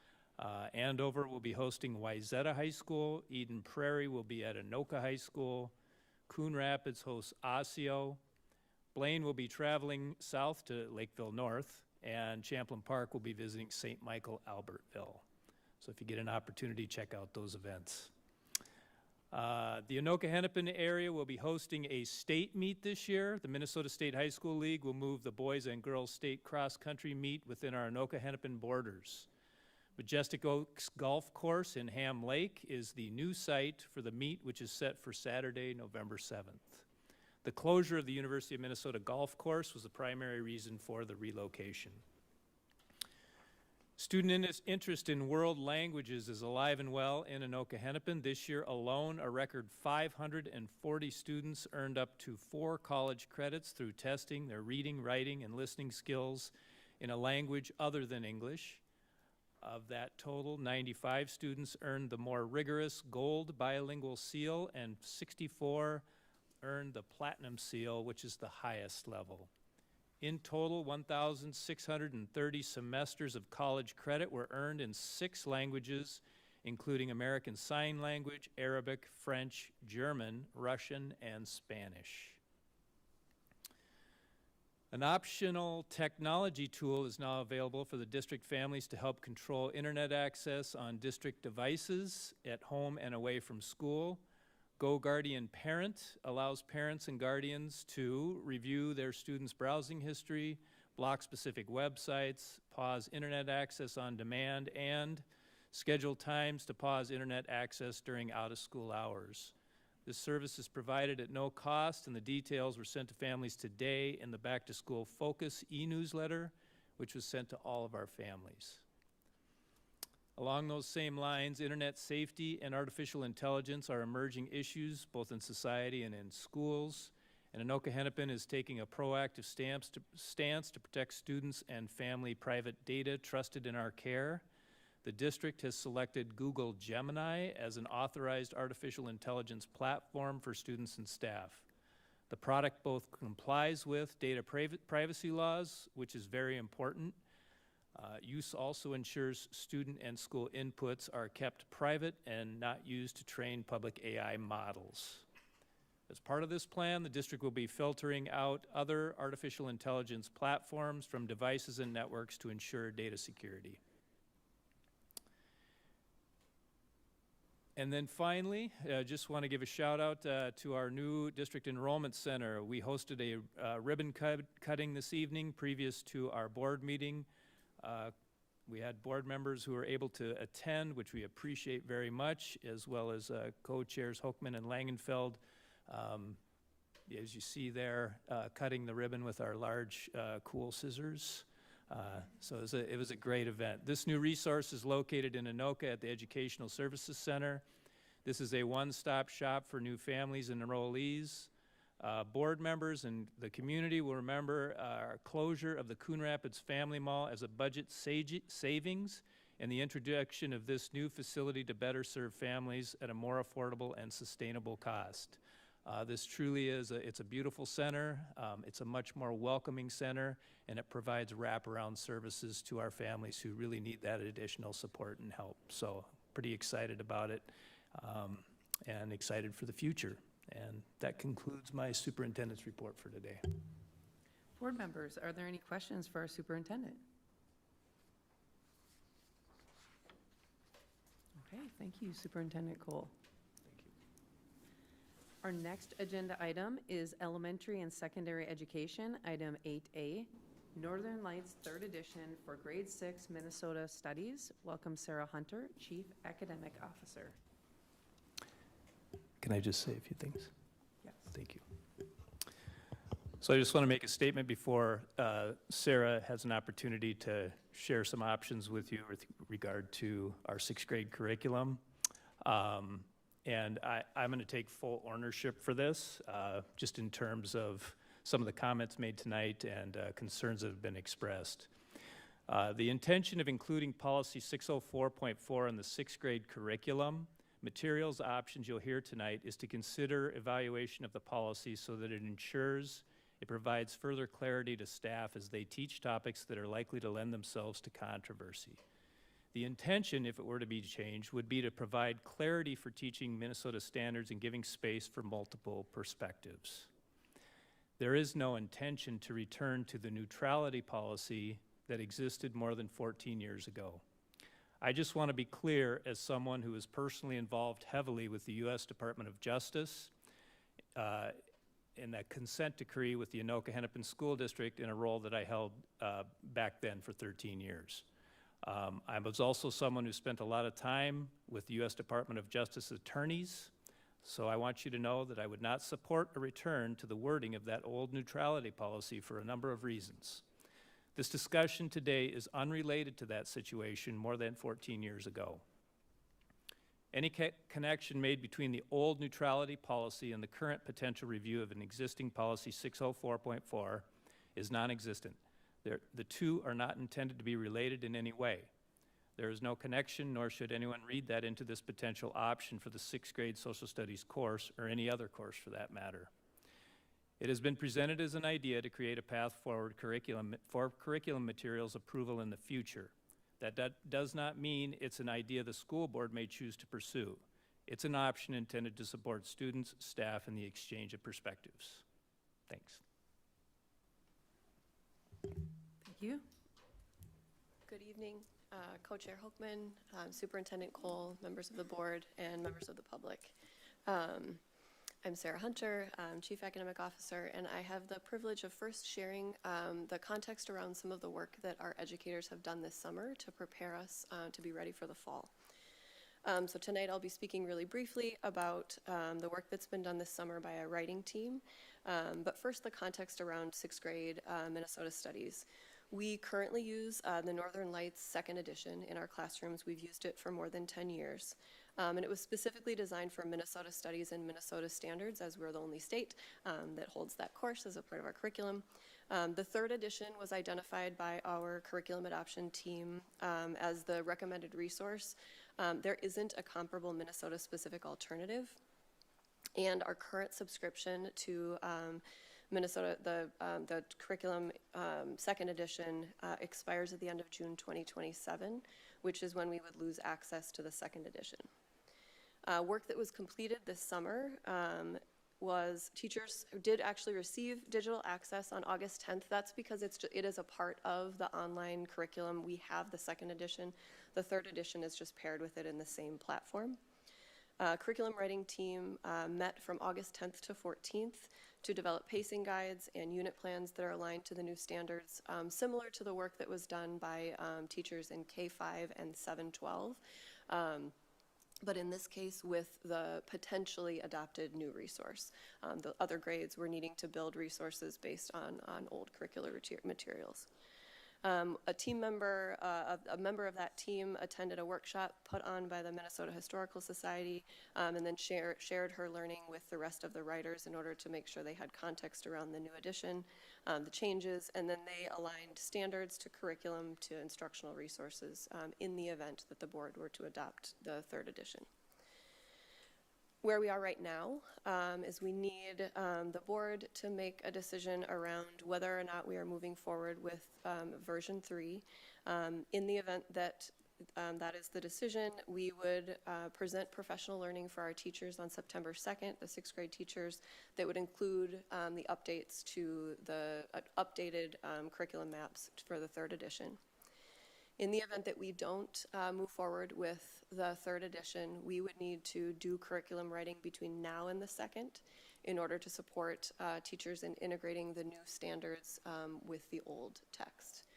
Speaker 15: Andover will be hosting Wayzata High School. Eden Prairie will be at Anoka High School. Coon Rapids hosts Osseo. Blaine will be traveling south to Lakeville North, and Champlain Park will be visiting St. Michael Albertville. So if you get an opportunity, check out those events. The Anoka-Hennepin area will be hosting a state meet this year. The Minnesota State High School League will move the boys and girls state cross-country meet within our Anoka-Hennepin borders. Majestic Oaks Golf Course in Ham Lake is the new site for the meet, which is set for Saturday, November 7th. The closure of the University of Minnesota Golf Course was the primary reason for the relocation. Student interest in world languages is alive and well in Anoka-Hennepin. This year alone, a record 540 students earned up to 4 college credits through testing their reading, writing, and listening skills in a language other than English. Of that total, 95 students earned the more rigorous Gold Bilingual Seal, and 64 earned the Platinum Seal, which is the highest level. In total, 1,630 semesters of college credit were earned in 6 languages, including American Sign Language, Arabic, French, German, Russian, and Spanish. An optional technology tool is now available for the district families to help control internet access on district devices at home and away from school. GoGuardian Parent allows parents and guardians to review their students' browsing history, block specific websites, pause internet access on demand, and schedule times to pause internet access during out-of-school hours. This service is provided at no cost, and the details were sent to families today in the Back to School Focus e-newsletter, which was sent to all of our families. Along those same lines, internet safety and artificial intelligence are emerging issues both in society and in schools. and Anoka-Hennepin is taking a proactive stance to protect students and family private data trusted in our care. The district has selected Google Gemini as an authorized artificial intelligence platform for students and staff. The product both complies with data privacy laws, which is very important. Use also ensures student and school inputs are kept private and not used to train public AI models. As part of this plan, the district will be filtering out other artificial intelligence platforms from devices and networks to ensure data security. And then finally, just want to give a shout out to our new district enrollment center. We hosted a ribbon cutting this evening previous to our board meeting. We had board members who were able to attend, which we appreciate very much, as well as co-chairs Hoekman and Langenfeld. As you see there, cutting the ribbon with our large, cool scissors. So it was a great event. This new resource is located in Anoka at the Educational Services Center. This is a one-stop shop for new families and enrollees. Board members and the community will remember our closure of the Coon Rapids Family Mall as a budget savings and the introduction of this new facility to better serve families at a more affordable and sustainable cost. This truly is it's a beautiful center. It's a much more welcoming center, and it provides wraparound services to our families who really need that additional support and help. So pretty excited about it and excited for the future. And that concludes my superintendent's report for today.
Speaker 1: Board members, are there any questions for our superintendent? Okay, thank you, Superintendent Cole.
Speaker 15: Thank you.
Speaker 1: Our next agenda item is elementary and secondary education, item 8A, Northern Lights 3rd edition for grade 6 Minnesota Studies. Welcome Sarah Hunter, Chief Academic Officer.
Speaker 15: Can I just say a few things?
Speaker 1: Yes.
Speaker 15: Thank you. So I just want to make a statement before Sarah has an opportunity to share some options with you with regard to our 6th grade curriculum. And I'm going to take full ownership for this, just in terms of some of the comments made tonight and concerns that have been expressed. The intention of including policy 604.4 in the 6th grade curriculum materials options you'll hear tonight is to consider evaluation of the policy so that it ensures it provides further clarity to staff as they teach topics that are likely to lend themselves to controversy. The intention, if it were to be changed, would be to provide clarity for teaching Minnesota standards and giving space for multiple perspectives. There is no intention to return to the neutrality policy that existed more than 14 years ago. I just want to be clear, as someone who is personally involved heavily with the U.S. Department of Justice in that consent decree with the Anoka-Hennepin School District in a role that I held back then for 13 years. I was also someone who spent a lot of time with the U.S. Department of Justice attorneys, so I want you to know that I would not support a return to the wording of that old neutrality policy for a number of reasons. This discussion today is unrelated to that situation more than 14 years ago. Any connection made between the old neutrality policy and the current potential review of an existing policy 604.4 is non-existent. The two are not intended to be related in any way. There is no connection, nor should anyone read that into this potential option for the 6th grade social studies course or any other course for that matter. It has been presented as an idea to create a path forward for curriculum materials approval in the future. That does not mean it's an idea the school board may choose to pursue. It's an option intended to support students, staff, and the exchange of perspectives. Thanks.
Speaker 1: Thank you.
Speaker 16: Good evening, Co-Chair Hoekman, Superintendent Cole, members of the board, and members of the public. I'm Sarah Hunter, Chief Academic Officer, and I have the privilege of first sharing the context around some of the work that our educators have done this summer to prepare us to be ready for the fall. So tonight I'll be speaking really briefly about the work that's been done this summer by our writing team, but first the context around 6th grade Minnesota Studies. We currently use the Northern Lights 2nd edition in our classrooms. We've used it for more than 10 years. And it was specifically designed for Minnesota Studies and Minnesota Standards, as we're the only state that holds that course as a part of our curriculum. The third edition was identified by our curriculum adoption team as the recommended resource. There isn't a comparable Minnesota-specific alternative, and our current subscription to Minnesota, the curriculum second edition expires at the end of June 2027, which is when we would lose access to the second edition. Work that was completed this summer was teachers who did actually receive digital access on August 10th. That's because it is a part of the online curriculum. We have the second edition. The third edition is just paired with it in the same platform. Curriculum writing team met from August 10th to 14th to develop pacing guides and unit plans that are aligned to the new standards, similar to the work that was done by teachers in K-5 and 7-12. But in this case, with the potentially adopted new resource. The other grades were needing to build resources based on old curricular materials. A team member, a member of that team attended a workshop put on by the Minnesota Historical Society and then shared her learning with the rest of the writers in order to make sure they had context around the new edition, the changes, and then they aligned standards to curriculum to instructional resources in the event that the board were to adopt the third edition. Where we are right now is we need the board to make a decision around whether or not we are moving forward with version 3. In the event that that is the decision, we would present professional learning for our teachers on September 2nd, the 6th grade teachers, that would include the updates to the updated curriculum maps for the third edition. In the event that we don't move forward with the third edition, we would need to do curriculum writing between now and the second in order to support teachers in integrating the new standards with the old text.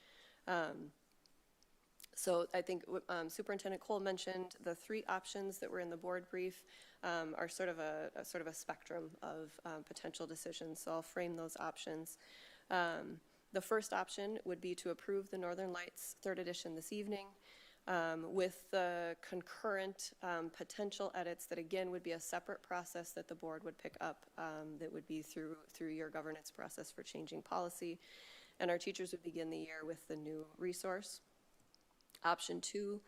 Speaker 16: So I think Superintendent Cole mentioned the 3 options that were in the board brief are sort of a spectrum of potential decisions. So I'll frame those options. The first option would be to approve the Northern Lights third edition this evening with the concurrent potential edits that again would be a separate process that the board would pick up that would be through your governance process for changing policy, and our teachers would begin the year with the new resource. Option 2,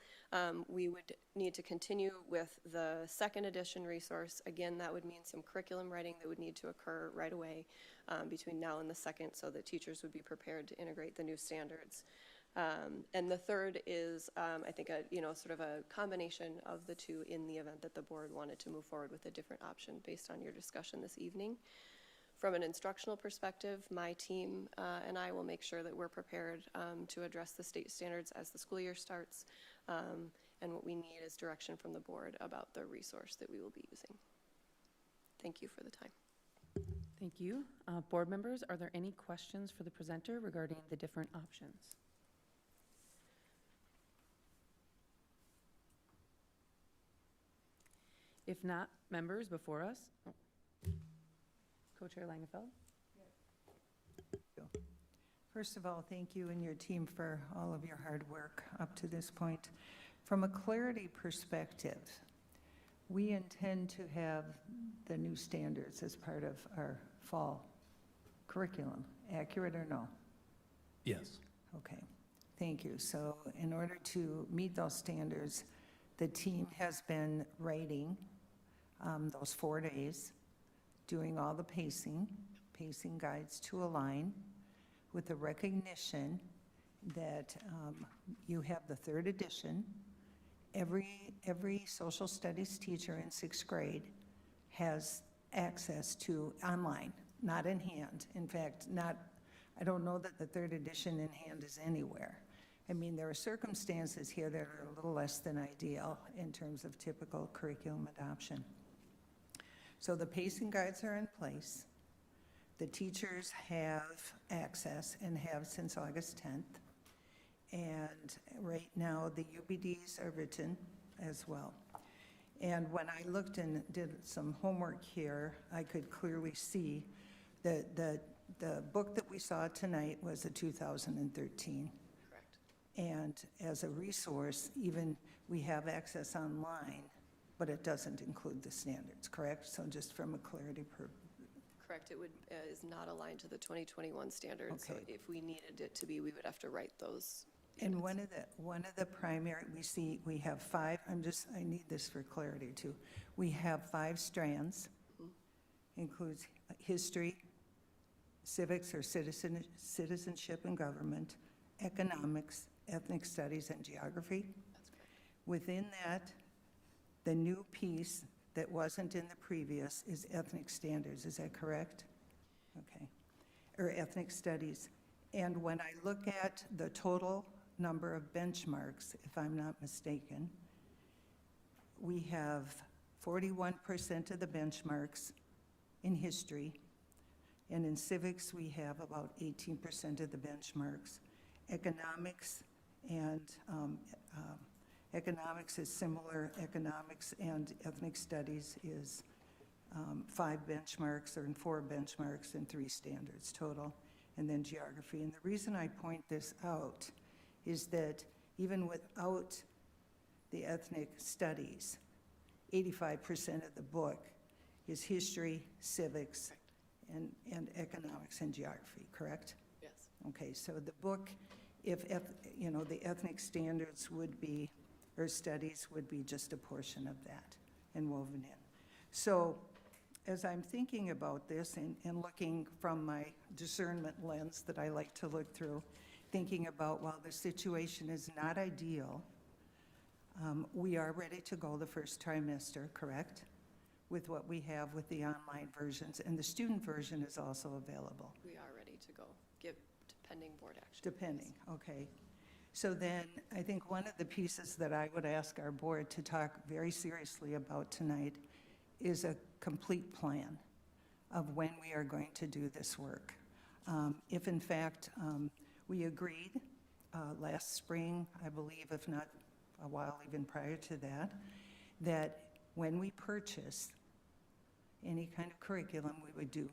Speaker 16: we would need to continue with the second edition resource. Again, that would mean some curriculum writing that would need to occur right away between now and the second so that teachers would be prepared to integrate the new standards. And the third is, I think, sort of a combination of the two in the event that the board wanted to move forward with a different option based on your discussion this evening. From an instructional perspective, my team and I will make sure that we're prepared to address the state standards as the school year starts. And what we need is direction from the board about the resource that we will be using. Thank you for the time.
Speaker 1: Thank you. Board members, are there any questions for the presenter regarding the different options? If not, members before us, Co-Chair Langefeld.
Speaker 2: First of all, thank you and your team for all of your hard work up to this point. From a clarity perspective, we intend to have the new standards as part of our fall curriculum. Accurate or no?
Speaker 15: Yes.
Speaker 2: Okay, thank you. So in order to meet those standards, the team has been writing those 4 days, doing all the pacing guides to align with the recognition that you have the third edition. Every social studies teacher in 6th grade has access to online, not in hand. In fact, I don't know that the third edition in hand is anywhere. I mean, there are circumstances here that are a little less than ideal in terms of typical curriculum adoption. So the pacing guides are in place. The teachers have access and have since August 10th. And right now, the UBDs are written as well. And when I looked and did some homework here, I could clearly see that the book that we saw tonight was a 2013.
Speaker 16: Correct.
Speaker 2: And as a resource, even we have access online but it doesn't include the standards, correct? So just from a clarity
Speaker 16: Correct, it would, is not aligned to the 2021 standards, so
Speaker 2: Okay.
Speaker 16: if we needed it to be, we would have to write those.
Speaker 2: And one of the primary, we have five, I need this for clarity too. We have 5 strands, includes history, civics or citizenship and government, economics, ethnic studies, and geography.
Speaker 16: That's correct.
Speaker 2: Within that, the new piece that wasn't in the previous is ethnic standards, is that correct? Okay, or ethnic studies. And when I look at the total number of benchmarks, if I'm not mistaken, we have 41% of the benchmarks in history, and in civics, we have about 18% of the benchmarks. Economics and economics is similar. Economics and ethnic studies is 5 benchmarks or 4 benchmarks and 3 standards total, and then geography. And the reason I point this out is that even without the ethnic studies, 85% of the book is history, civics, and economics and geography, correct?
Speaker 16: Yes.
Speaker 2: Okay, so the book, if the ethnic standards would be, or studies would be just a portion of that and woven in. So as I'm thinking about this and looking from my discernment lens that I like to look through, thinking about, while the situation is not ideal, we are ready to go the first trimester, correct? With what we have with the online versions, and the student version is also available.
Speaker 16: We are ready to go, pending board action.
Speaker 2: Depending, okay. So then, I think one of the pieces that I would ask our board to talk very seriously about tonight is a complete plan of when we are going to do this work. If in fact, we agreed last spring, I believe, if not a while even prior to that, that when we purchase any kind of curriculum, we would do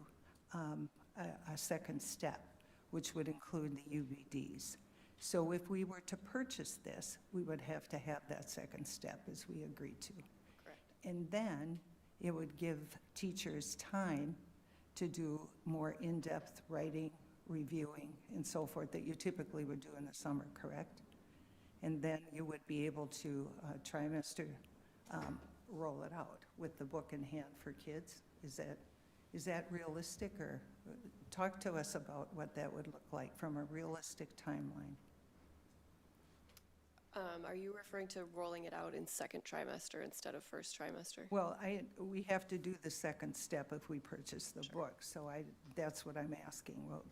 Speaker 2: a second step, which would include the UBDs. So if we were to purchase this, we would have to have that second step, as we agreed to.
Speaker 16: Correct.
Speaker 2: And then it would give teachers time to do more in-depth writing, reviewing, and so forth that you typically would do in the summer, correct? And then you would be able to trimester roll it out with the book in hand for kids. Is that realistic, or talk to us about what that would look like from a realistic timeline?
Speaker 16: Are you referring to rolling it out in second trimester instead of first trimester?
Speaker 2: Well, we have to do the second step if we purchase the book, so that's what I'm asking. Well,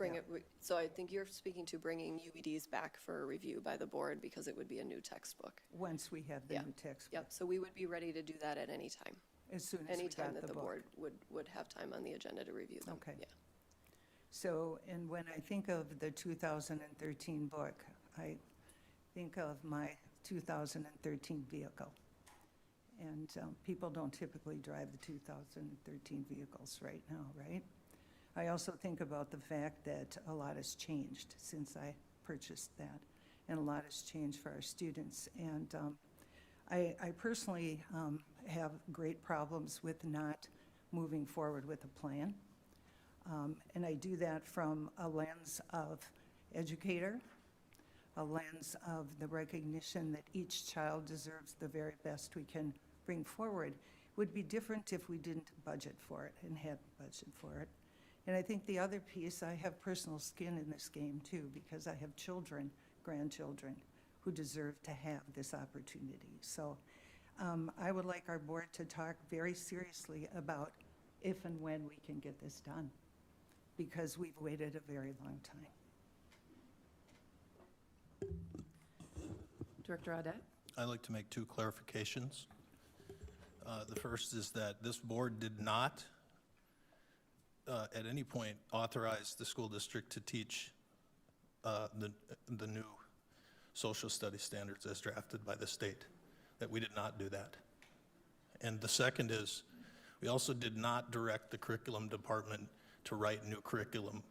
Speaker 16: So I think you're speaking to bringing UBDs back for review by the board because it would be a new textbook.
Speaker 2: Once we have the new textbook.
Speaker 16: Yep, so we would be ready to do that at any time.
Speaker 2: As soon as we got the book.
Speaker 16: Anytime that the board would have time on the agenda to review them.
Speaker 2: Okay.
Speaker 16: Yeah.
Speaker 2: So, and when I think of the 2013 book, I think of my 2013 vehicle. And people don't typically drive the 2013 vehicles right now, right? I also think about the fact that a lot has changed since I purchased that, and a lot has changed for our students. And I personally have great problems with not moving forward with a plan. And I do that from a lens of educator, a lens of the recognition that each child deserves the very best we can bring forward. It would be different if we didn't budget for it and had budget for it. And I think the other piece, I have personal skin in this game too, because I have children, grandchildren, who deserve to have this opportunity. So I would like our board to talk very seriously about if and when we can get this done, because we've waited a very long time.
Speaker 1: Director Audette?
Speaker 17: I'd like to make 2 clarifications. The first is that this board did not at any point authorize the school district to teach the new social studies standards as drafted by the state, that we did not do that. And the second is, we also did not direct the curriculum department to write new curriculum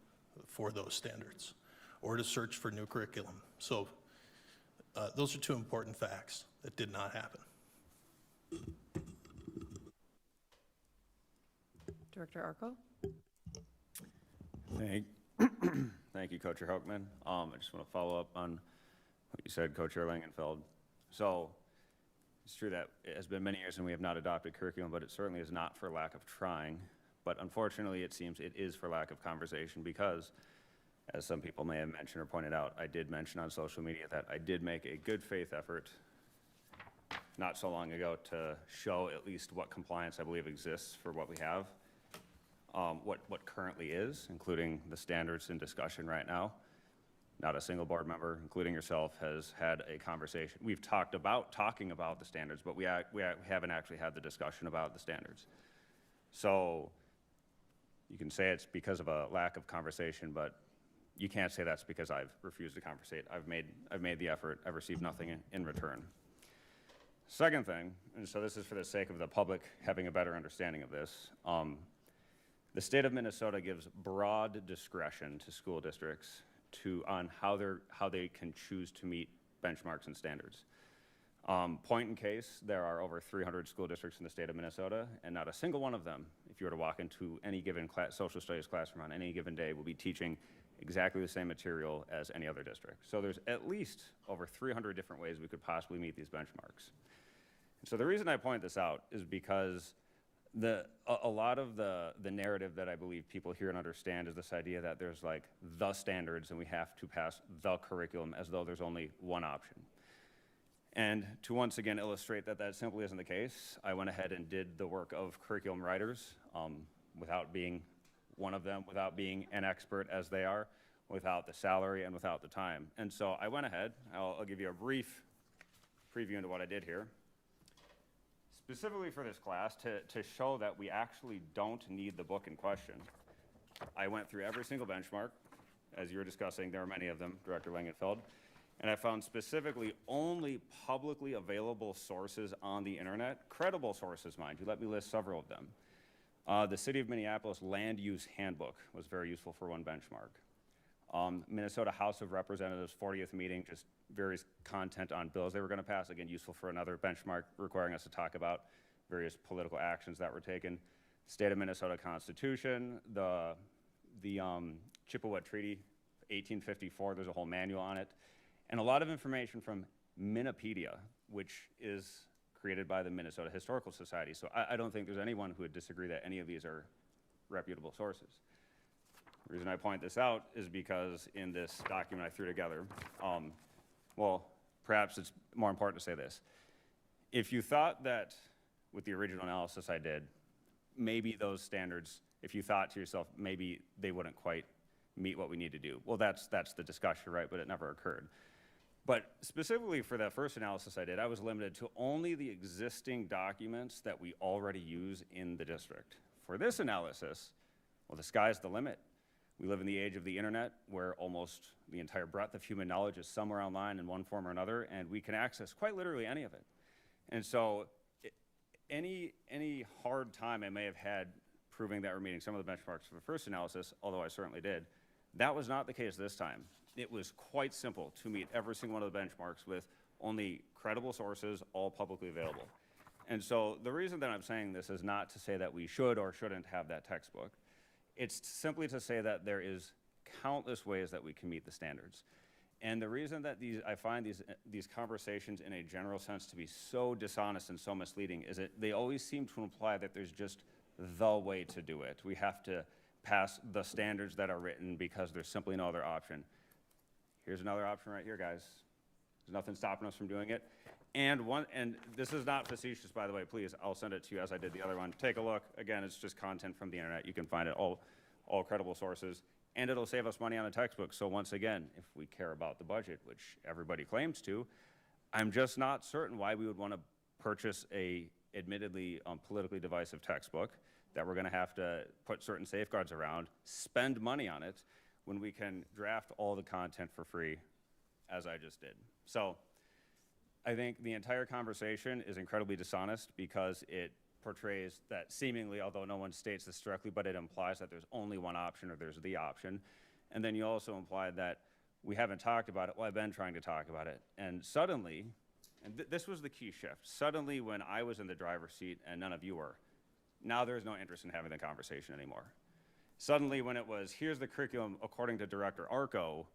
Speaker 17: for those standards or to search for new curriculum. So those are 2 important facts that did not happen.
Speaker 1: Director Arco?
Speaker 5: Thank, thank you, Co-Chair Hoekman. I just want to follow up on what you said, Co-Chair Langenfeld. So it's true that it has been many years and we have not adopted curriculum, but it certainly is not for lack of trying. But unfortunately, it seems it is for lack of conversation because, as some people may have mentioned or pointed out, I did mention on social media that I did make a good faith effort not so long ago to show at least what compliance I believe exists for what we have, what currently is, including the standards in discussion right now. Not a single board member, including yourself, has had a conversation. We've talked about talking about the standards, but we haven't actually had the discussion about the standards. So you can say it's because of a lack of conversation, but you can't say that's because I've refused to conversate. I've made the effort. I've received nothing in return. Second thing, and so this is for the sake of the public having a better understanding of this, the state of Minnesota gives broad discretion to school districts on how they can choose to meet benchmarks and standards. Point in case, there are over 300 school districts in the state of Minnesota, and not a single one of them, if you were to walk into any given social studies classroom on any given day, will be teaching exactly the same material as any other district. So there's at least over 300 different ways we could possibly meet these benchmarks. So the reason I point this out is because a lot of the narrative that I believe people hear and understand is this idea that there's like the standards and we have to pass the curriculum as though there's only one option. And to once again illustrate that that simply isn't the case, I went ahead and did the work of curriculum writers without being one of them, without being an expert as they are, without the salary and without the time. And so I went ahead, I'll give you a brief preview into what I did here. Specifically for this class, to show that we actually don't need the book in question, I went through every single benchmark. As you were discussing, there are many of them, Director Langenfeld, and I found specifically only publicly available sources on the internet, credible sources, mind you. Let me list several of them. The City of Minneapolis Land Use Handbook was very useful for one benchmark. Minnesota House of Representatives 40th meeting, just various content on bills they were going to pass, again, useful for another benchmark requiring us to talk about various political actions that were taken. State of Minnesota Constitution, the Chippewa Treaty, 1854, there's a whole manual on it, and a lot of information from Minnepedia, which is created by the Minnesota Historical Society. So I don't think there's anyone who would disagree that any of these are reputable sources. The reason I point this out is because in this document I threw together, well, perhaps it's more important to say this. If you thought that with the original analysis I did, maybe those standards, if you thought to yourself, maybe they wouldn't quite meet what we need to do. Well, that's the discussion, right? But it never occurred. But specifically for that first analysis I did, I was limited to only the existing documents that we already use in the district. For this analysis, well, the sky's the limit. We live in the age of the internet where almost the entire breadth of human knowledge is somewhere online in one form or another, and we can access quite literally any of it. And so any hard time I may have had proving that we're meeting some of the benchmarks for the first analysis, although I certainly did, that was not the case this time. It was quite simple to meet every single one of the benchmarks with only credible sources, all publicly available. And so the reason that I'm saying this is not to say that we should or shouldn't have that textbook. It's simply to say that there is countless ways that we can meet the standards. And the reason that I find these conversations in a general sense to be so dishonest and so misleading is that they always seem to imply that there's just the way to do it. We have to pass the standards that are written because there's simply no other option. Here's another option right here, guys. There's nothing stopping us from doing it. And this is not facetious, by the way, please, I'll send it to you as I did the other one. Take a look. Again, it's just content from the internet. You can find it all credible sources, and it'll save us money on a textbook. So once again, if we care about the budget, which everybody claims to, I'm just not certain why we would want to purchase a admittedly politically divisive textbook that we're going to have to put certain safeguards around, spend money on it, when we can draft all the content for free, as I just did. So I think the entire conversation is incredibly dishonest because it portrays that seemingly, although no one states this directly, but it implies that there's only one option or there's the option. And then you also implied that we haven't talked about it. Well, I've been trying to talk about it. And suddenly, and this was the key shift, suddenly when I was in the driver's seat and none of you were, Now there's no interest in having the conversation anymore. Suddenly, when it was, here's the curriculum according to Director Arco,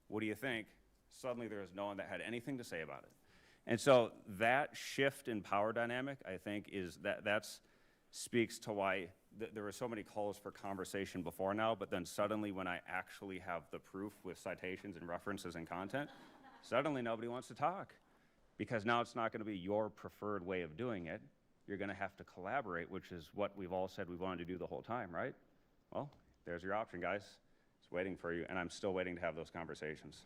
Speaker 5: what do you think? Suddenly there was no one that had anything to say about it. And so that shift in power dynamic, I think, that's speaks to why there were so many calls for conversation before now, but then suddenly when I actually have the proof with citations and references and content, suddenly nobody wants to talk. Because now it's not going to be your preferred way of doing it. You're going to have to collaborate, which is what we've all said we wanted to do the whole time, right? Well, there's your option, guys. It's waiting for you, and I'm still waiting to have those conversations.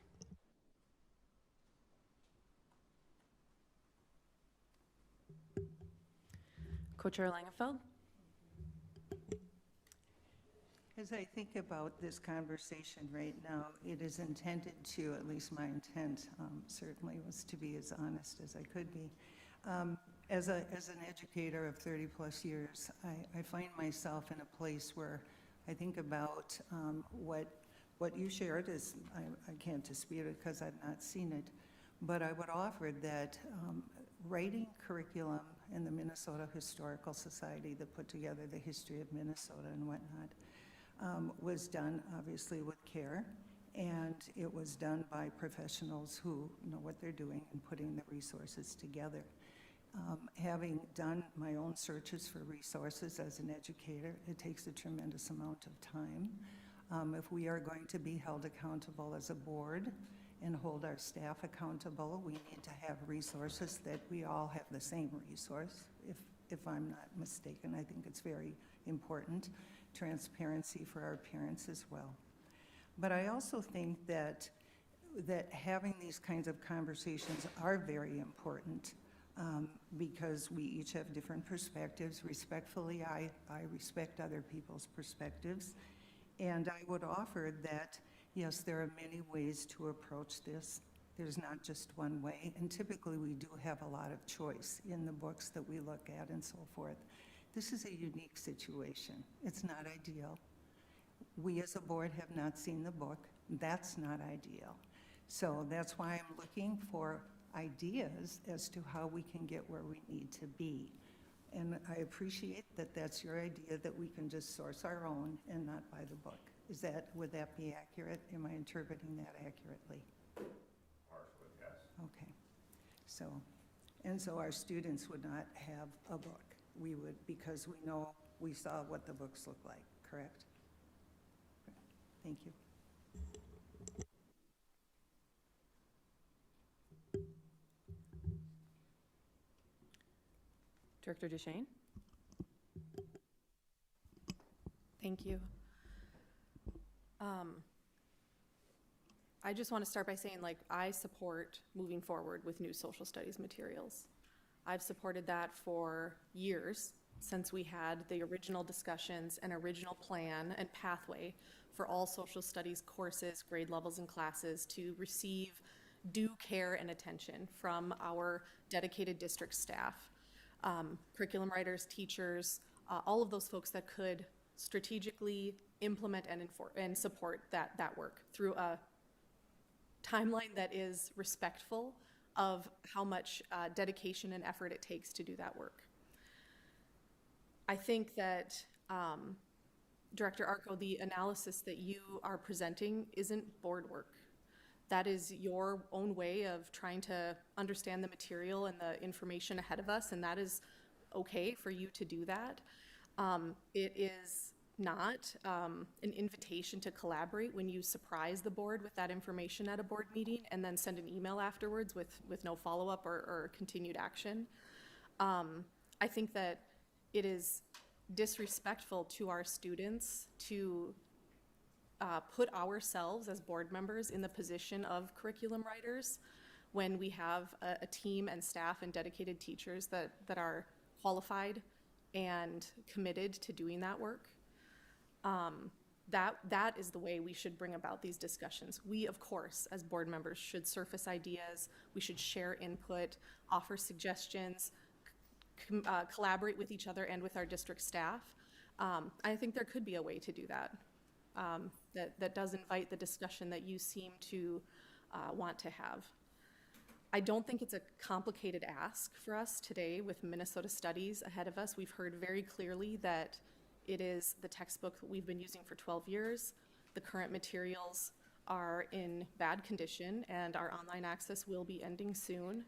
Speaker 1: Co-Chair Langenfeld?
Speaker 2: As I think about this conversation right now, it is intended to, at least my intent certainly was to be as honest as I could be. As an educator of 30-plus years, I find myself in a place where I think about what you shared is, I can't dispute it because I've not seen it, but I would offer that writing curriculum in the Minnesota Historical Society that put together the history of Minnesota and whatnot, was done obviously with care, and it was done by professionals who know what they're doing and putting the resources together. Having done my own searches for resources as an educator, it takes a tremendous amount of time. If we are going to be held accountable as a board and hold our staff accountable, we need to have resources that we all have the same resource, if I'm not mistaken. I think it's very important. Transparency for our parents as well. But I also think that having these kinds of conversations are very important because we each have different perspectives. Respectfully, I respect other people's perspectives. And I would offer that, yes, there are many ways to approach this. There's not just one way. And typically we do have a lot of choice in the books that we look at and so forth. This is a unique situation. It's not ideal. We as a board have not seen the book. That's not ideal. So that's why I'm looking for ideas as to how we can get where we need to be. And I appreciate that that's your idea, that we can just source our own and not buy the book. Would that be accurate? Am I interpreting that accurately?
Speaker 5: Partially, yes.
Speaker 2: Okay. So our students would not have a book. We would, because we saw what the books look like, correct? Thank you.
Speaker 1: Director Duchesne?
Speaker 18: Thank you. I just want to start by saying, I support moving forward with new social studies materials. I've supported that for years, since we had the original discussions and original plan and pathway for all social studies courses, grade levels, and classes to receive due care and attention from our dedicated district staff, curriculum writers, teachers, all of those folks that could strategically implement and support that work through a timeline that is respectful of how much dedication and effort it takes to do that work. I think that, Director Arco, the analysis that you are presenting isn't board work. That is your own way of trying to understand the material and the information ahead of us, and that is okay for you to do that. It is not an invitation to collaborate when you surprise the board with that information at a board meeting and then send an email afterwards with no follow-up or continued action. I think that it is disrespectful to our students to put ourselves as board members in the position of curriculum writers when we have a team and staff and dedicated teachers that are qualified and committed to doing that work. That is the way we should bring about these discussions. We, of course, as board members, should surface ideas. We should share input, offer suggestions, collaborate with each other and with our district staff. I think there could be a way to do that, that does invite the discussion that you seem to want to have. I don't think it's a complicated ask for us today with Minnesota Studies ahead of us. We've heard very clearly that it is the textbook that we've been using for 12 years. The current materials are in bad condition and our online access will be ending soon.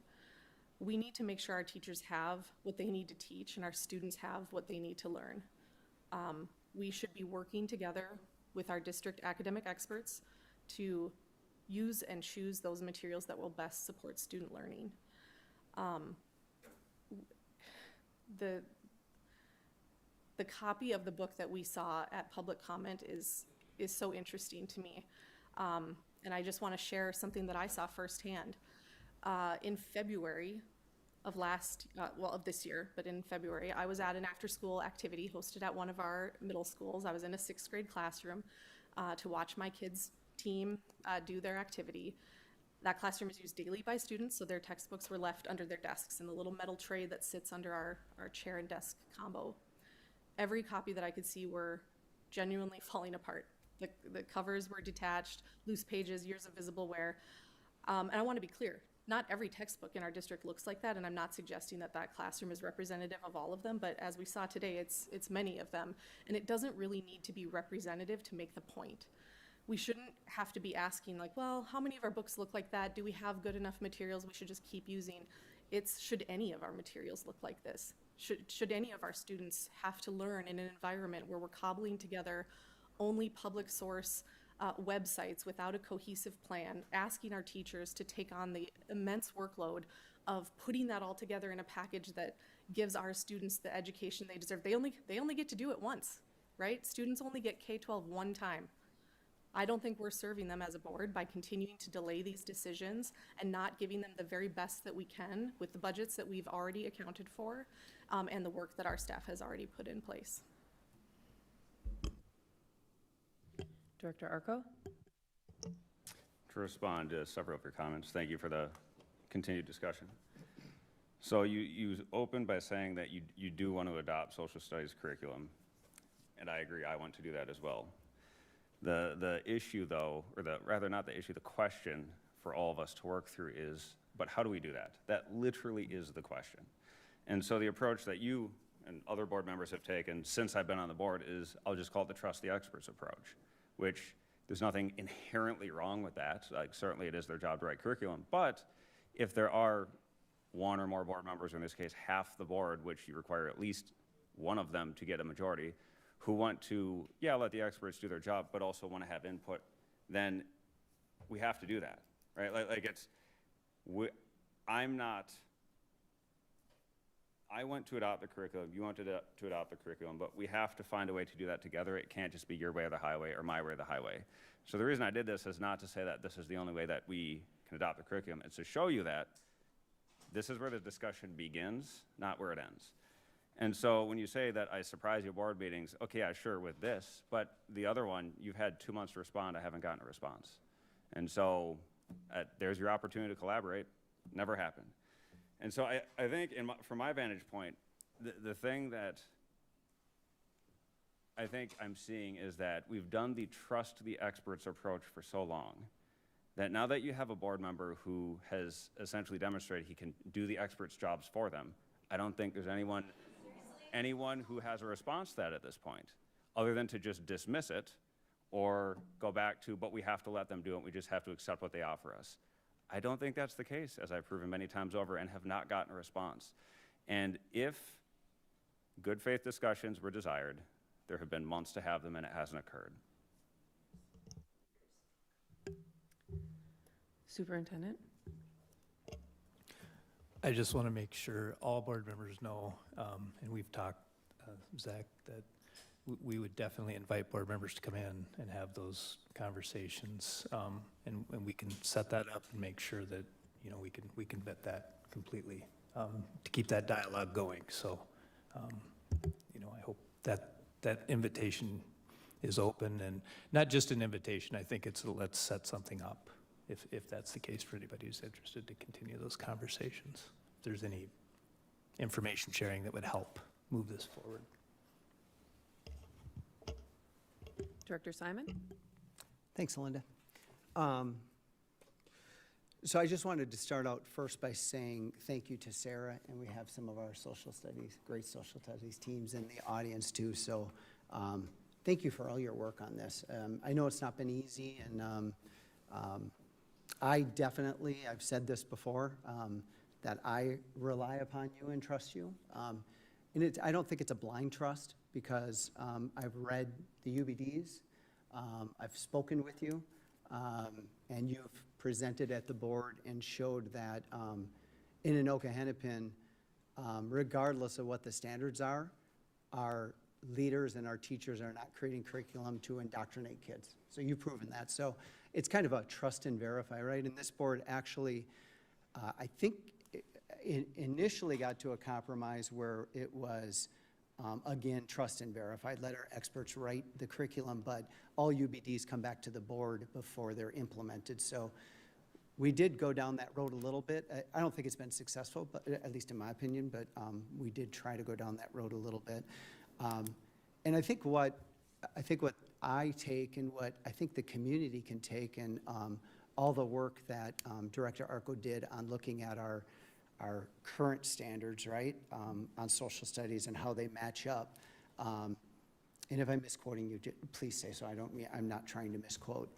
Speaker 18: We need to make sure our teachers have what they need to teach and our students have what they need to learn. We should be working together with our district academic experts to use and choose those materials that will best support student learning. The copy of the book that we saw at public comment is so interesting to me. And I just want to share something that I saw firsthand. In February of of this year, but in February, I was at an after-school activity hosted at one of our middle schools. I was in a 6th grade classroom to watch my kids' team do their activity. That classroom is used daily by students, so their textbooks were left under their desks in the little metal tray that sits under our chair and desk combo. Every copy that I could see were genuinely falling apart. The covers were detached, loose pages, years of visible wear. And I want to be clear, not every textbook in our district looks like that, and I'm not suggesting that that classroom is representative of all of them, but as we saw today, it's many of them. And it doesn't really need to be representative to make the point. We shouldn't have to be asking like, well, how many of our books look like that? Do we have good enough materials we should just keep using? It's, should any of our materials look like this? Should any of our students have to learn in an environment where we're cobbling together only public source websites without a cohesive plan, asking our teachers to take on the immense workload of putting that all together in a package that gives our students the education they deserve? They only get to do it once, right? Students only get K-12 one time. I don't think we're serving them as a board by continuing to delay these decisions and not giving them the very best that we can with the budgets that we've already accounted for and the work that our staff has already put in place.
Speaker 1: Director Arco?
Speaker 5: To respond to several of your comments, thank you for the continued discussion. So you opened by saying that you do want to adopt social studies curriculum, and I agree, I want to do that as well. The issue though, or rather not the issue, the question for all of us to work through is, but how do we do that? That literally is the question. And so the approach that you and other board members have taken since I've been on the board is, I'll just call it the trust the experts approach, which there's nothing inherently wrong with that. Like, certainly it is their job to write curriculum, but if there are one or more board members, or in this case half the board, which you require at least one of them to get a majority, who want to, let the experts do their job, but also want to have input, then we have to do that, right? I want to adopt the curriculum, you want to adopt the curriculum, but we have to find a way to do that together. It can't just be your way or the highway or my way or the highway. So the reason I did this is not to say that this is the only way that we can adopt the curriculum. It's to show you that this is where the discussion begins, not where it ends. And so when you say that I surprise your board meetings, okay, yeah, sure, with this, but the other one, you've had 2 months to respond, I haven't gotten a response. And so there's your opportunity to collaborate, never happened. And so I think from my vantage point, the thing that I think I'm seeing is that we've done the trust the experts approach for so long that now that you have a board member who has essentially demonstrated he can do the experts' jobs for them, I don't think there's anyone who has a response to that at this point, other than to just dismiss it or go back to, but we have to let them do it, we just have to accept what they offer us. I don't think that's the case, as I've proven many times over and have not gotten a response. And if good faith discussions were desired, there have been months to have them and it hasn't occurred.
Speaker 1: Superintendent?
Speaker 15: I just want to make sure all board members know, and we've talked, Zach, that we would definitely invite board members to come in and have those conversations, and we can set that up and make sure that we can vet that completely to keep that dialogue going. So I hope that invitation is open, and not just an invitation. I think it's let's set something up if that's the case for anybody who's interested to continue those conversations. If there's any information sharing that would help move this forward.
Speaker 1: Director Simon?
Speaker 19: Thanks, Linda. So I just wanted to start out first by saying thank you to Sarah, and we have some of our social studies, great social studies teams in the audience too. So thank you for all your work on this. I know it's not been easy, and I definitely, I've said this before, that I rely upon you and trust you. And I don't think it's a blind trust because I've read the UBDs, I've spoken with you, and you've presented at the board and showed that in Anoka-Hennepin, regardless of what the standards are, our leaders and our teachers are not creating curriculum to indoctrinate kids. So you've proven that. So it's kind of a trust and verify, right? And this board actually, I think, initially got to a compromise where it was, again, trust and verify. Let our experts write the curriculum, but all UBDs come back to the board before they're implemented. So we did go down that road a little bit. I don't think it's been successful, but at least in my opinion, but we did try to go down that road a little bit. And I think what I take and what I think the community can take, and all the work that Director Arco did on looking at our current standards, right, on social studies and how they match up. And if I'm misquoting you, please say so. I'm not trying to misquote.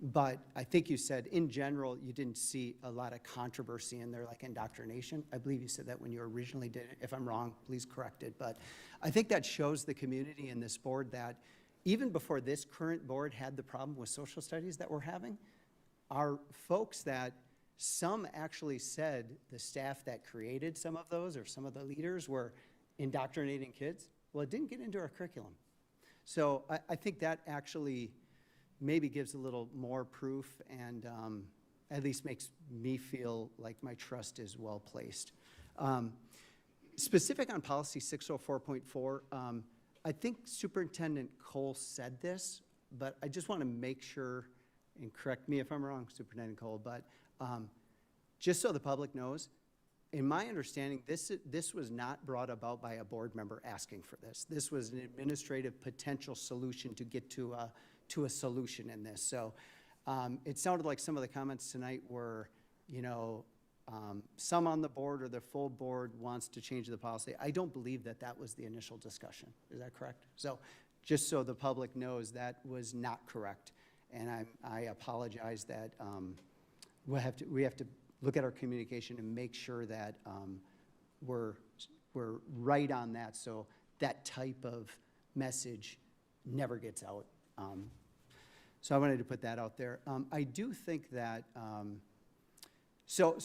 Speaker 19: But I think you said, in general, you didn't see a lot of controversy in there, like indoctrination. I believe you said that when you originally did it. If I'm wrong, please correct it. But I think that shows the community and this board that even before this current board had the problem with social studies that we're having, our folks that some actually said the staff that created some of those or some of the leaders were indoctrinating kids. Well, it didn't get into our curriculum. So I think that actually maybe gives a little more proof and at least makes me feel like my trust is well placed. Specific on policy 604.4, I think Superintendent Cole said this, but I just want to make sure, and correct me if I'm wrong, Superintendent Cole, but just so the public knows, in my understanding, this was not brought about by a board member asking for this. This was an administrative potential solution to get to a solution in this. So it sounded like some of the comments tonight were, some on the board or the full board wants to change the policy. I don't believe that that was the initial discussion. Is that correct? So just so the public knows, that was not correct. And I apologize that we have to look at our communication and make sure that we're right on that, so that type of message never gets out. So I wanted to put that out there. I do think that, so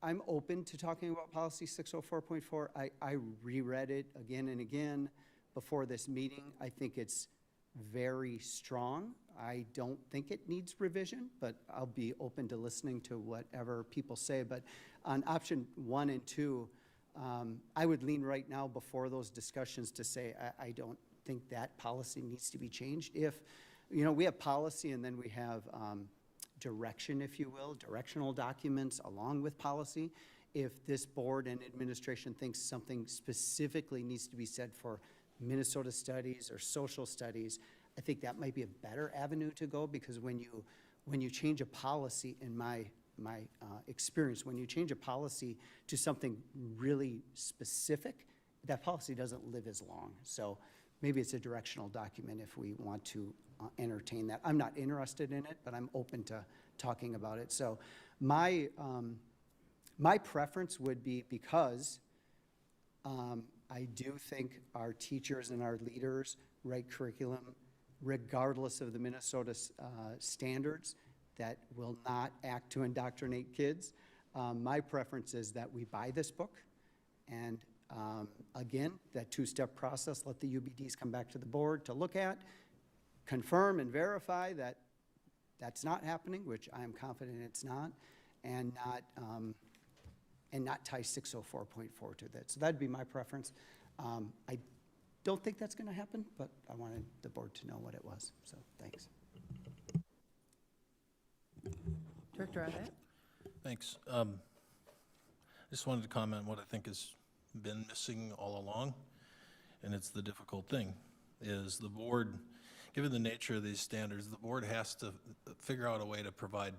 Speaker 19: I'm open to talking about policy 604.4. I reread it again and again before this meeting. I think it's very strong. I don't think it needs revision, but I'll be open to listening to whatever people say. But on option 1 and 2, I would lean right now before those discussions to say I don't think that policy needs to be changed. If, we have policy and then we have direction, if you will, directional documents along with policy. If this board and administration thinks something specifically needs to be said for Minnesota studies or social studies, I think that might be a better avenue to go, because when you change a policy, in my experience, when you change a policy to something really specific, that policy doesn't live as long. So maybe it's a directional document if we want to entertain that. I'm not interested in it, but I'm open to talking about it. So my preference would be, because I do think our teachers and our leaders write curriculum regardless of the Minnesota standards that will not act to indoctrinate kids. My preference is that we buy this book, and again, that two-step process, let the UBDs come back to the board to look at, confirm and verify that that's not happening, which I am confident it's not, and not tie 604.4 to that. So that'd be my preference. I don't think that's going to happen, but I wanted the board to know what it was. So thanks.
Speaker 1: Director Abbott?
Speaker 17: Thanks. I just wanted to comment on what I think has been missing all along, and it's the difficult thing, is the board, given the nature of these standards, the board has to figure out a way to provide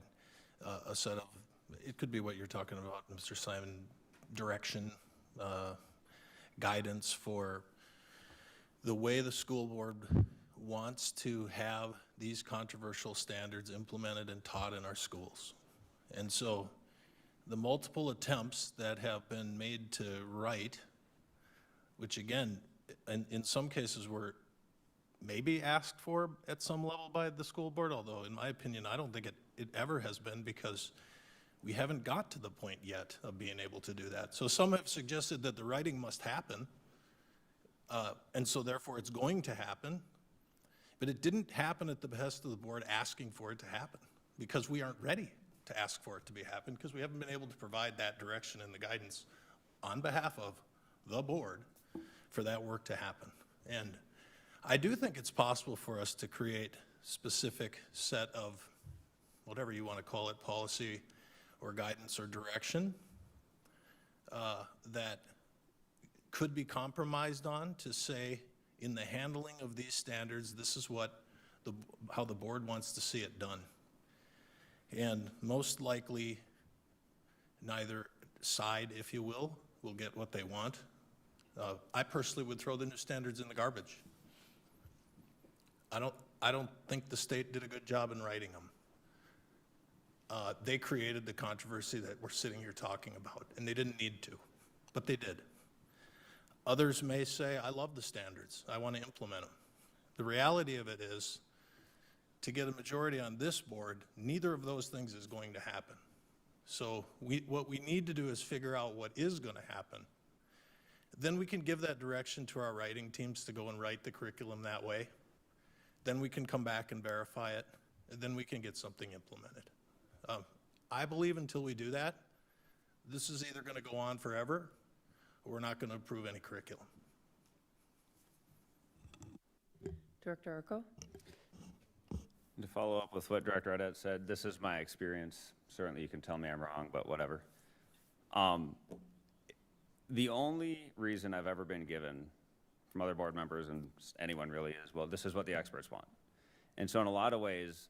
Speaker 17: a set of, it could be what you're talking about, Mr. Simon, direction, guidance for the way the school board wants to have these controversial standards implemented and taught in our schools. And so the multiple attempts that have been made to write, which again, in some cases were maybe asked for at some level by the school board, although in my opinion, I don't think it ever has been, because we haven't got to the point yet of being able to do that. So some have suggested that the writing must happen, and so therefore it's going to happen, but it didn't happen at the behest of the board asking for it to happen, because we aren't ready to ask for it to be happen, because we haven't been able to provide that direction and the guidance on behalf of the board for that work to happen. And I do think it's possible for us to create specific set of, whatever you want to call it, policy or guidance or direction that could be compromised on to say, in the handling of these standards, this is what how the board wants to see it done. And most likely, neither side, if you will get what they want. I personally would throw the new standards in the garbage. I don't think the state did a good job in writing them. They created the controversy that we're sitting here talking about, and they didn't need to, but they did. Others may say, I love the standards, I want to implement them. The reality of it is, to get a majority on this board, neither of those things is going to happen. So what we need to do is figure out what is going to happen. Then we can give that direction to our writing teams to go and write the curriculum that way. Then we can come back and verify it, and then we can get something implemented. I believe until we do that, this is either going to go on forever, or we're not going to approve any curriculum.
Speaker 1: Director Arco?
Speaker 5: To follow up with what Director Audette said, this is my experience. Certainly you can tell me I'm wrong, but whatever. The only reason I've ever been given from other board members and anyone really is, well, this is what the experts want. And so in a lot of ways,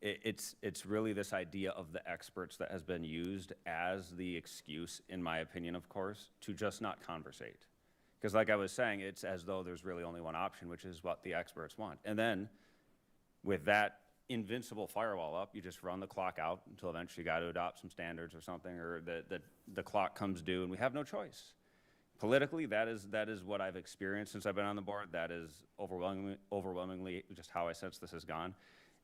Speaker 5: it's really this idea of the experts that has been used as the excuse, in my opinion, of course, to just not conversate. Because like I was saying, it's as though there's really only one option, which is what the experts want. And then with that invincible firewall up, you just run the clock out until eventually you got to adopt some standards or something, or the clock comes due and we have no choice. Politically, that is what I've experienced since I've been on the board. That is overwhelmingly just how I sense this has gone.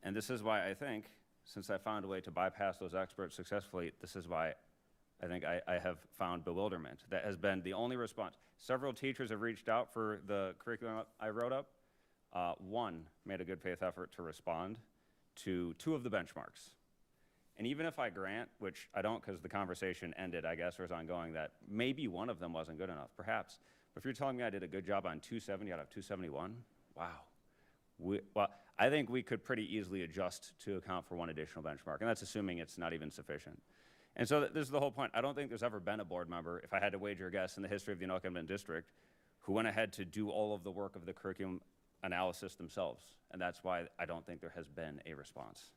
Speaker 5: And this is why I think, since I found a way to bypass those experts successfully, this is why I think I have found bewilderment. That has been the only response. Several teachers have reached out for the curriculum I wrote up. One made a good faith effort to respond to 2 of the benchmarks. And even if I grant, which I don't because the conversation ended, I guess, or is ongoing, that maybe one of them wasn't good enough, perhaps. But if you're telling me I did a good job on 270 out of 271, wow. Well, I think we could pretty easily adjust to account for one additional benchmark, and that's assuming it's not even sufficient. And so this is the whole point. I don't think there's ever been a board member, if I had to wager a guess in the history of the Anoka-Hennepin district, who went ahead to do all of the work of the curriculum analysis themselves. And that's why I don't think there has been a response.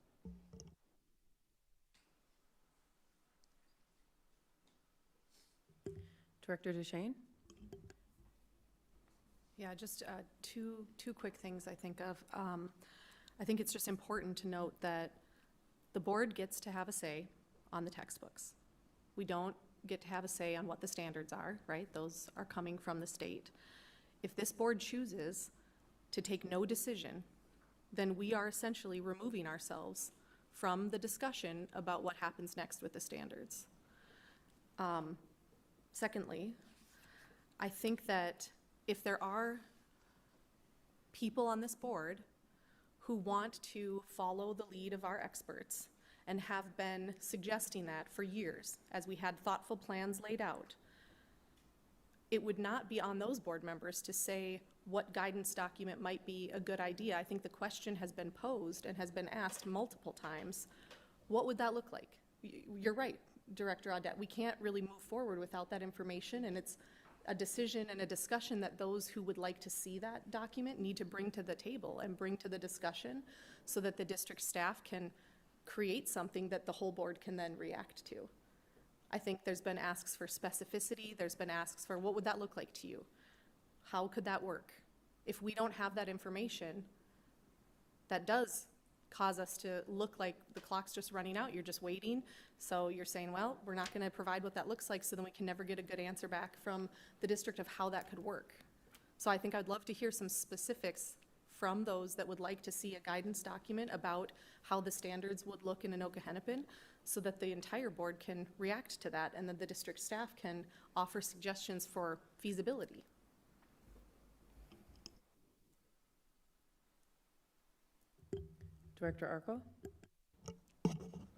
Speaker 1: Director DeShane?
Speaker 18: Yeah, just two quick things I think of. I think it's just important to note that the board gets to have a say on the textbooks. We don't get to have a say on what the standards are, right? Those are coming from the state. If this board chooses to take no decision, then we are essentially removing ourselves from the discussion about what happens next with the standards. Secondly, I think that if there are people on this board who want to follow the lead of our experts and have been suggesting that for years as we had thoughtful plans laid out, it would not be on those board members to say what guidance document might be a good idea. I think the question has been posed and has been asked multiple times. What would that look like? You're right, Director Audette. We can't really move forward without that information, and it's a decision and a discussion that those who would like to see that document need to bring to the table and bring to the discussion so that the district staff can create something that the whole board can then react to. I think there's been asks for specificity, there's been asks for what would that look like to you? How could that work? If we don't have that information, that does cause us to look like the clock's just running out, you're just waiting. So you're saying, well, we're not gonna provide what that looks like, so then we can never get a good answer back from the district of how that could work. So I think I'd love to hear some specifics from those that would like to see a guidance document about how the standards would look in Anoka-Hennepin, so that the entire board can react to that, and then the district staff can offer suggestions for feasibility.
Speaker 1: Director Arco?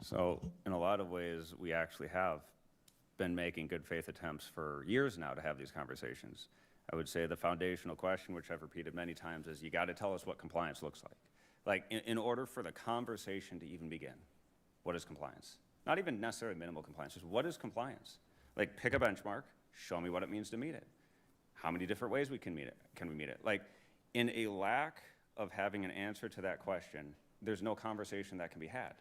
Speaker 5: So in a lot of ways, we actually have been making good faith attempts for years now to have these conversations. I would say the foundational question, which I've repeated many times, is you got to tell us what compliance looks like. Like, in order for the conversation to even begin, what is compliance? Not even necessarily minimal compliance, just what is compliance? Like, pick a benchmark, show me what it means to meet it. How many different ways can we meet it? Like, in a lack of having an answer to that question, there's no conversation that can be had.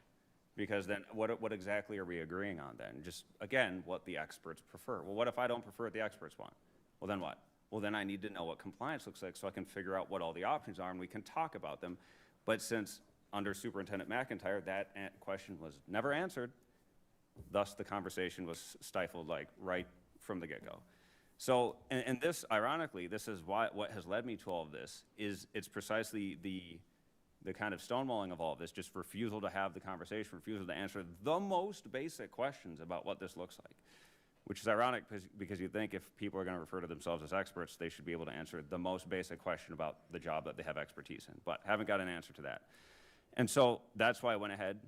Speaker 5: Because then what exactly are we agreeing on then? Just, again, what the experts prefer. Well, what if I don't prefer what the experts want? Well, then what? Well, then I need to know what compliance looks like so I can figure out what all the options are and we can talk about them. But since under Superintendent McIntyre, that question was never answered, thus the conversation was stifled like right from the get-go. So, and this, ironically, this is what has led me to all of this, is it's precisely the kind of stonewalling of all of this, just refusal to have the conversation, refusal to answer the most basic questions about what this looks like. Which is ironic because you think if people are going to refer to themselves as experts, they should be able to answer the most basic question about the job that they have expertise in, but haven't got an answer to that. And so that's why I went ahead,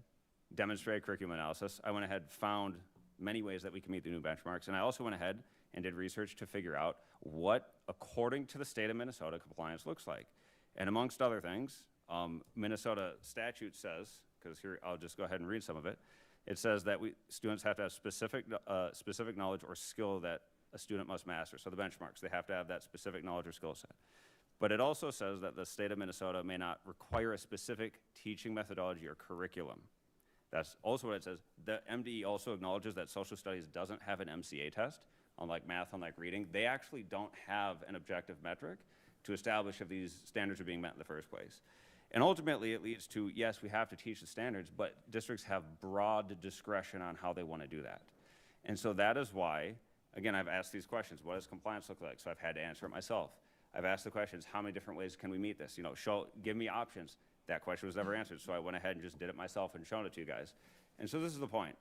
Speaker 5: demonstrated curriculum analysis. I went ahead, found many ways that we can meet the new benchmarks, and I also went ahead and did research to figure out what, according to the state of Minnesota, compliance looks like. And amongst other things, Minnesota statute says, because here I'll just go ahead and read some of it, it says that students have to have specific knowledge or skill that a student must master. So the benchmarks, they have to have that specific knowledge or skill set. But it also says that the state of Minnesota may not require a specific teaching methodology or curriculum. That's also what it says. The MDE also acknowledges that social studies doesn't have an MCA test, unlike math, unlike reading. They actually don't have an objective metric to establish if these standards are being met in the first place. And ultimately, it leads to, yes, we have to teach the standards, but districts have broad discretion on how they want to do that. And so that is why, again, I've asked these questions. What does compliance look like? So I've had to answer it myself. I've asked the questions, how many different ways can we meet this? You know, give me options. That question was never answered, so I went ahead and just did it myself and shown it to you guys. And so this is the point.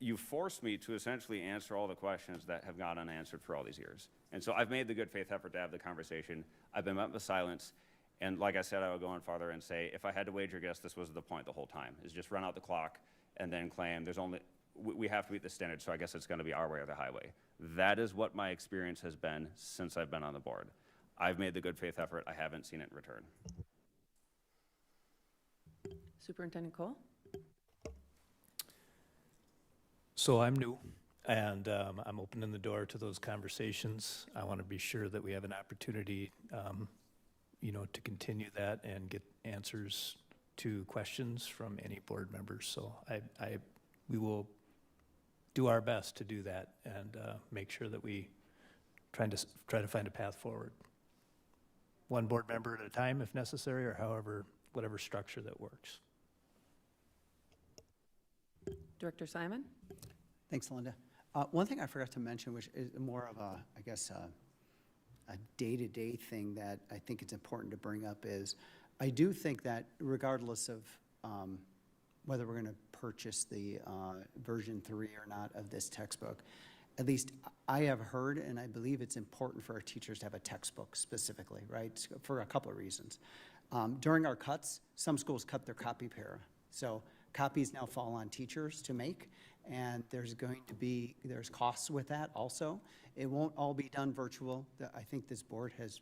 Speaker 5: You forced me to essentially answer all the questions that have gone unanswered for all these years. And so I've made the good faith effort to have the conversation. I've been met with silence. And like I said, I would go on farther and say, if I had to wager a guess, this was the point the whole time, is just run out the clock and then claim we have to meet the standards, so I guess it's going to be our way or the highway. That is what my experience has been since I've been on the board. I've made the good faith effort. I haven't seen it in return.
Speaker 1: Superintendent Cole?
Speaker 15: So I'm new, and I'm opening the door to those conversations. I want to be sure that we have an opportunity to continue that and get answers to questions from any board members. So we will do our best to do that and make sure that we try to find a path forward. One board member at a time if necessary, or whatever structure that works.
Speaker 1: Director Simon?
Speaker 19: Thanks, Linda. One thing I forgot to mention, which is more of a day-to-day thing that I think it's important to bring up, is I do think that regardless of whether we're going to purchase the version 3 or not of this textbook, at least I have heard, and I believe it's important for our teachers to have a textbook specifically, right, for a couple of reasons. During our cuts, some schools cut their copy para. So copies now fall on teachers to make, and there's costs with that also. It won't all be done virtual. I think this board has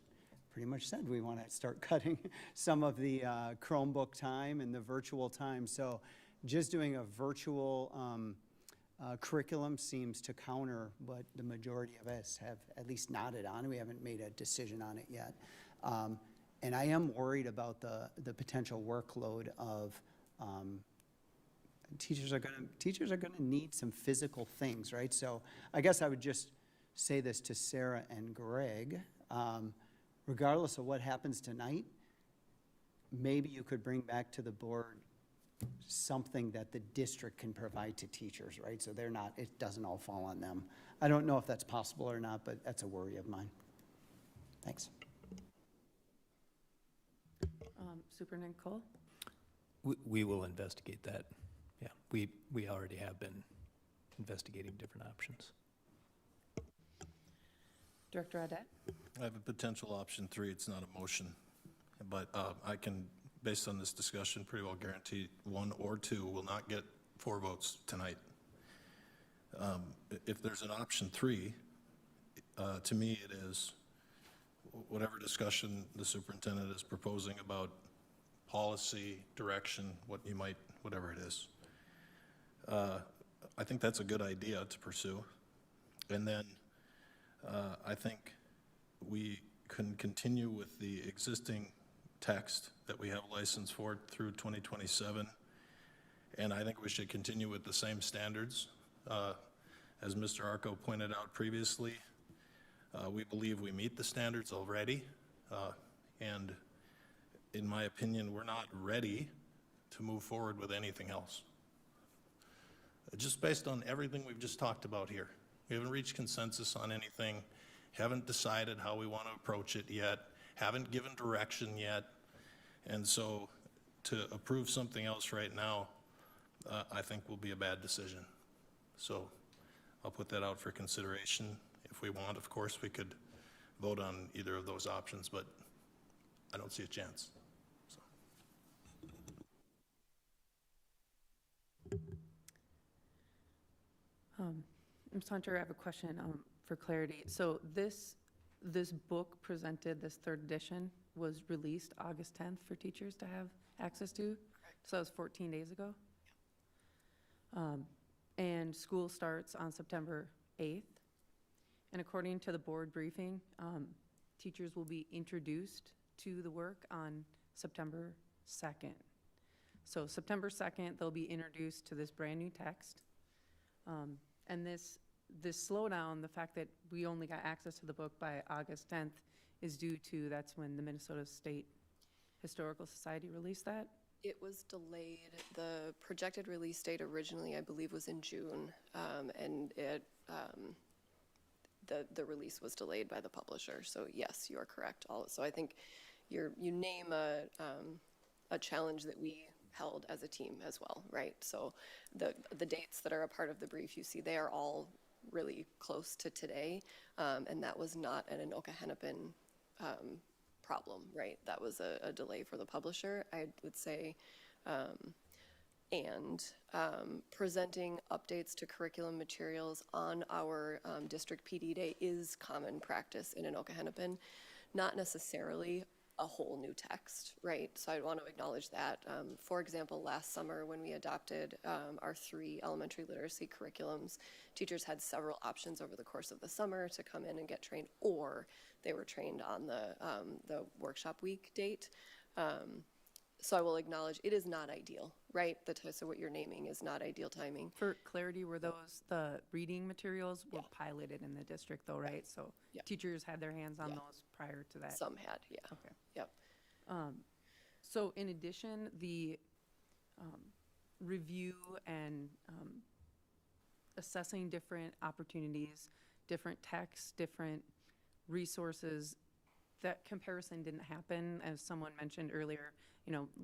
Speaker 19: pretty much said we want to start cutting some of the Chromebook time and the virtual time. So just doing a virtual curriculum seems to counter what the majority of us have at least nodded on. We haven't made a decision on it yet. And I am worried about the potential workload of Teachers are gonna need some physical things, right? So I guess I would just say this to Sarah and Greg. Regardless of what happens tonight, maybe you could bring back to the board something that the district can provide to teachers, right? So it doesn't all fall on them. I don't know if that's possible or not, but that's a worry of mine. Thanks.
Speaker 1: Superintendent Cole?
Speaker 20: We will investigate that. Yeah, we already have been investigating different options.
Speaker 1: Director Adet?
Speaker 17: I have a potential option 3. It's not a motion, but I can, based on this discussion, pretty well guarantee 1 or 2 will not get 4 votes tonight. If there's an option 3, to me it is whatever discussion the superintendent is proposing about policy, direction, whatever it is. I think that's a good idea to pursue. And then I think we can continue with the existing text that we have license for through 2027. And I think we should continue with the same standards. As Mr. Arco pointed out previously, we believe we meet the standards already. And in my opinion, we're not ready to move forward with anything else. Just based on everything we've just talked about here. We haven't reached consensus on anything, haven't decided how we want to approach it yet, haven't given direction yet. And so to approve something else right now, I think will be a bad decision. So I'll put that out for consideration. If we want, of course, we could vote on either of those options, but I don't see a chance.
Speaker 1: Ms. Hunter, I have a question for clarity. So this book presented, this 3rd edition, was released August 10th for teachers to have access to? Correct. So that was 14 days ago? Yeah. And school starts on September 8th. And according to the board briefing, teachers will be introduced to the work on September 2nd. So September 2nd, they'll be introduced to this brand new text. And this slowdown, the fact that we only got access to the book by August 10th, is due to, that's when the Minnesota State Historical Society released that?
Speaker 16: It was delayed. The projected release date originally, I believe, was in June, and the release was delayed by the publisher. So yes, you are correct. So I think you name a challenge that we held as a team as well, right? So the dates that are a part of the brief you see, they are all really close to today, and that was not an Anoka-Hennepin problem, right? That was a delay for the publisher, I would say. And presenting updates to curriculum materials on our district PD day is common practice in Anoka-Hennepin, not necessarily a whole new text, right? So I want to acknowledge that. For example, last summer when we adopted our 3 elementary literacy curriculums, teachers had several options over the course of the summer to come in and get trained, or they were trained on the workshop week date. So I will acknowledge it is not ideal, right? So what you're naming is not ideal timing.
Speaker 1: For clarity, were the reading materials were piloted in the district though, right? So teachers had their hands on those prior to that?
Speaker 16: Some had, yeah.
Speaker 1: Okay.
Speaker 16: Yep.
Speaker 1: So in addition, the review and assessing different opportunities, different texts, different resources, that comparison didn't happen, as someone mentioned earlier.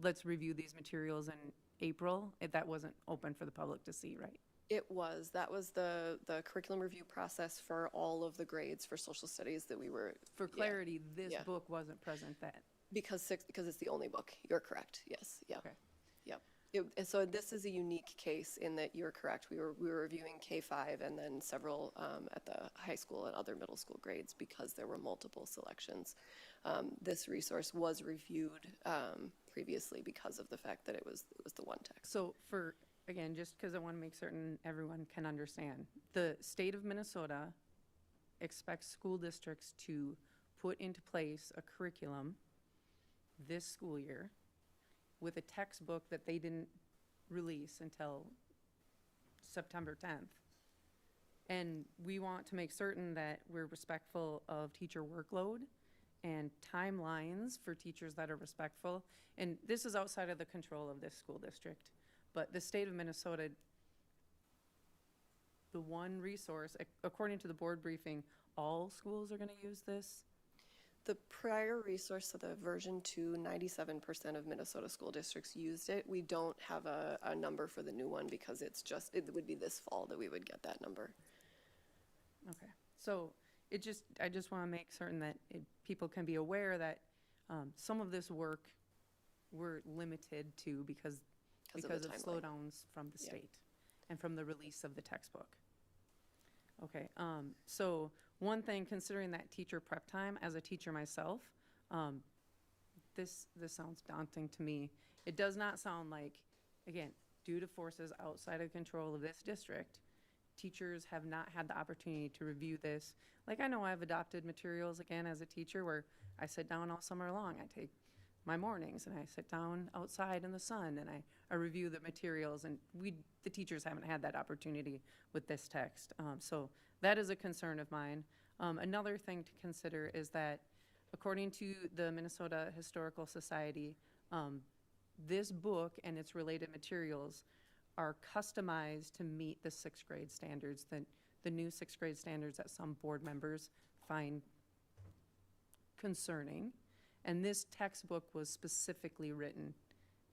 Speaker 1: Let's review these materials in April. That wasn't open for the public to see, right?
Speaker 16: It was. That was the curriculum review process for all of the grades for social studies that we were.
Speaker 1: For clarity, this book wasn't present then.
Speaker 16: Because it's the only book. You're correct. Yes. Yeah.
Speaker 1: Okay.
Speaker 16: Yep. So this is a unique case in that you're correct. We were reviewing K-5 and then several at the high school and other middle school grades because there were multiple selections. This resource was reviewed previously because of the fact that it was the one text.
Speaker 1: So again, just because I want to make certain everyone can understand, the state of Minnesota expects school districts to put into place a curriculum this school year with a textbook that they didn't release until September 10th. And we want to make certain that we're respectful of teacher workload and timelines for teachers that are respectful. And this is outside of the control of this school district. But the state of Minnesota, the one resource, according to the board briefing, all schools are going to use this.
Speaker 16: The prior resource to the version 2, 97% of Minnesota school districts used it. We don't have a number for the new one because it would be this fall that we would get that number.
Speaker 1: Okay, so I just want to make certain that people can be aware that some of this work we're limited to because of slowdowns from the state and from the release of the textbook. Okay, so one thing, considering that teacher prep time, as a teacher myself, this sounds daunting to me. It does not sound like, again, due to forces outside of control of this district, teachers have not had the opportunity to review this. Like, I know I've adopted materials, again, as a teacher, where I sit down all summer long. I take my mornings and I sit down outside in the sun and I review the materials, and the teachers haven't had that opportunity with this text. So that is a concern of mine. Another thing to consider is that according to the Minnesota Historical Society, this book and its related materials are customized to meet the sixth grade standards, the new sixth grade standards that some board members find concerning. And this textbook was specifically written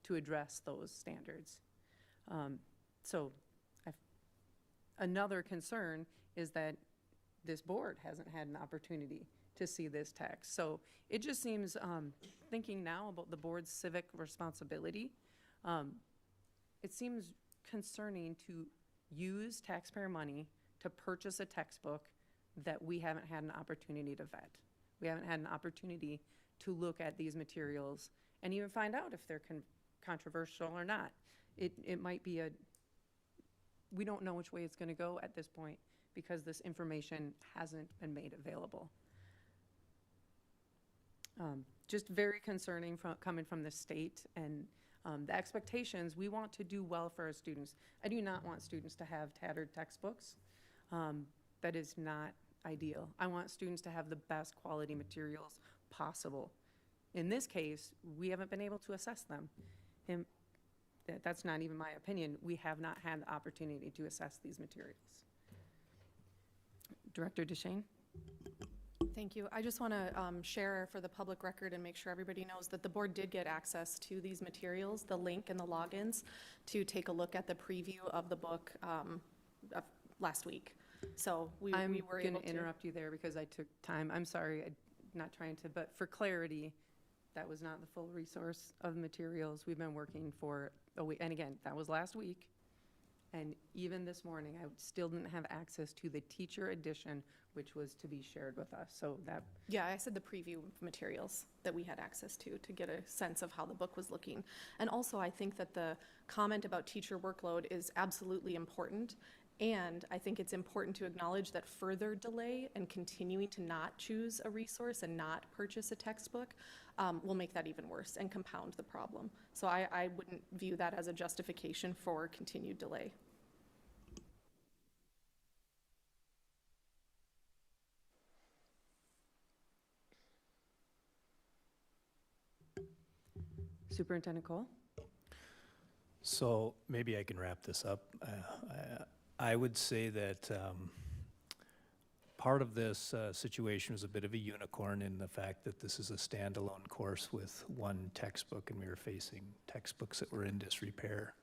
Speaker 1: to address those standards. Another concern is that this board hasn't had an opportunity to see this text. So it just seems, thinking now about the board's civic responsibility, it seems concerning to use taxpayer money to purchase a textbook that we haven't had an opportunity to vet. We haven't had an opportunity to look at these materials and even find out if they're controversial or not. It might be we don't know which way it's going to go at this point because this information hasn't been made available. Just very concerning coming from the state and the expectations. We want to do well for our students. I do not want students to have tattered textbooks. That is not ideal. I want students to have the best quality materials possible. In this case, we haven't been able to assess them. And that's not even my opinion. We have not had the opportunity to assess these materials. Director DeShane?
Speaker 18: Thank you. I just want to share for the public record and make sure everybody knows that the board did get access to these materials, the link and the logins, to take a look at the preview of the book last week. So we were able to. I'm going to interrupt you there because I took time. I'm sorry, I'm not trying to, but for clarity, that was not the full resource of materials. We've been working for a week, and again, that was last week. And even this morning, I still didn't have access to the teacher edition, which was to be shared with us. So that. Yeah, I said the preview materials that we had access to get a sense of how the book was looking. And also, I think that the comment about teacher workload is absolutely important. And I think it's important to acknowledge that further delay and continuing to not choose a resource and not purchase a textbook will make that even worse and compound the problem. So I wouldn't view that as a justification for continued delay.
Speaker 1: Superintendent Cole?
Speaker 20: So maybe I can wrap this up. I would say that part of this situation was a bit of a unicorn in the fact that this is a standalone course with one textbook, and we were facing textbooks that were in disrepair.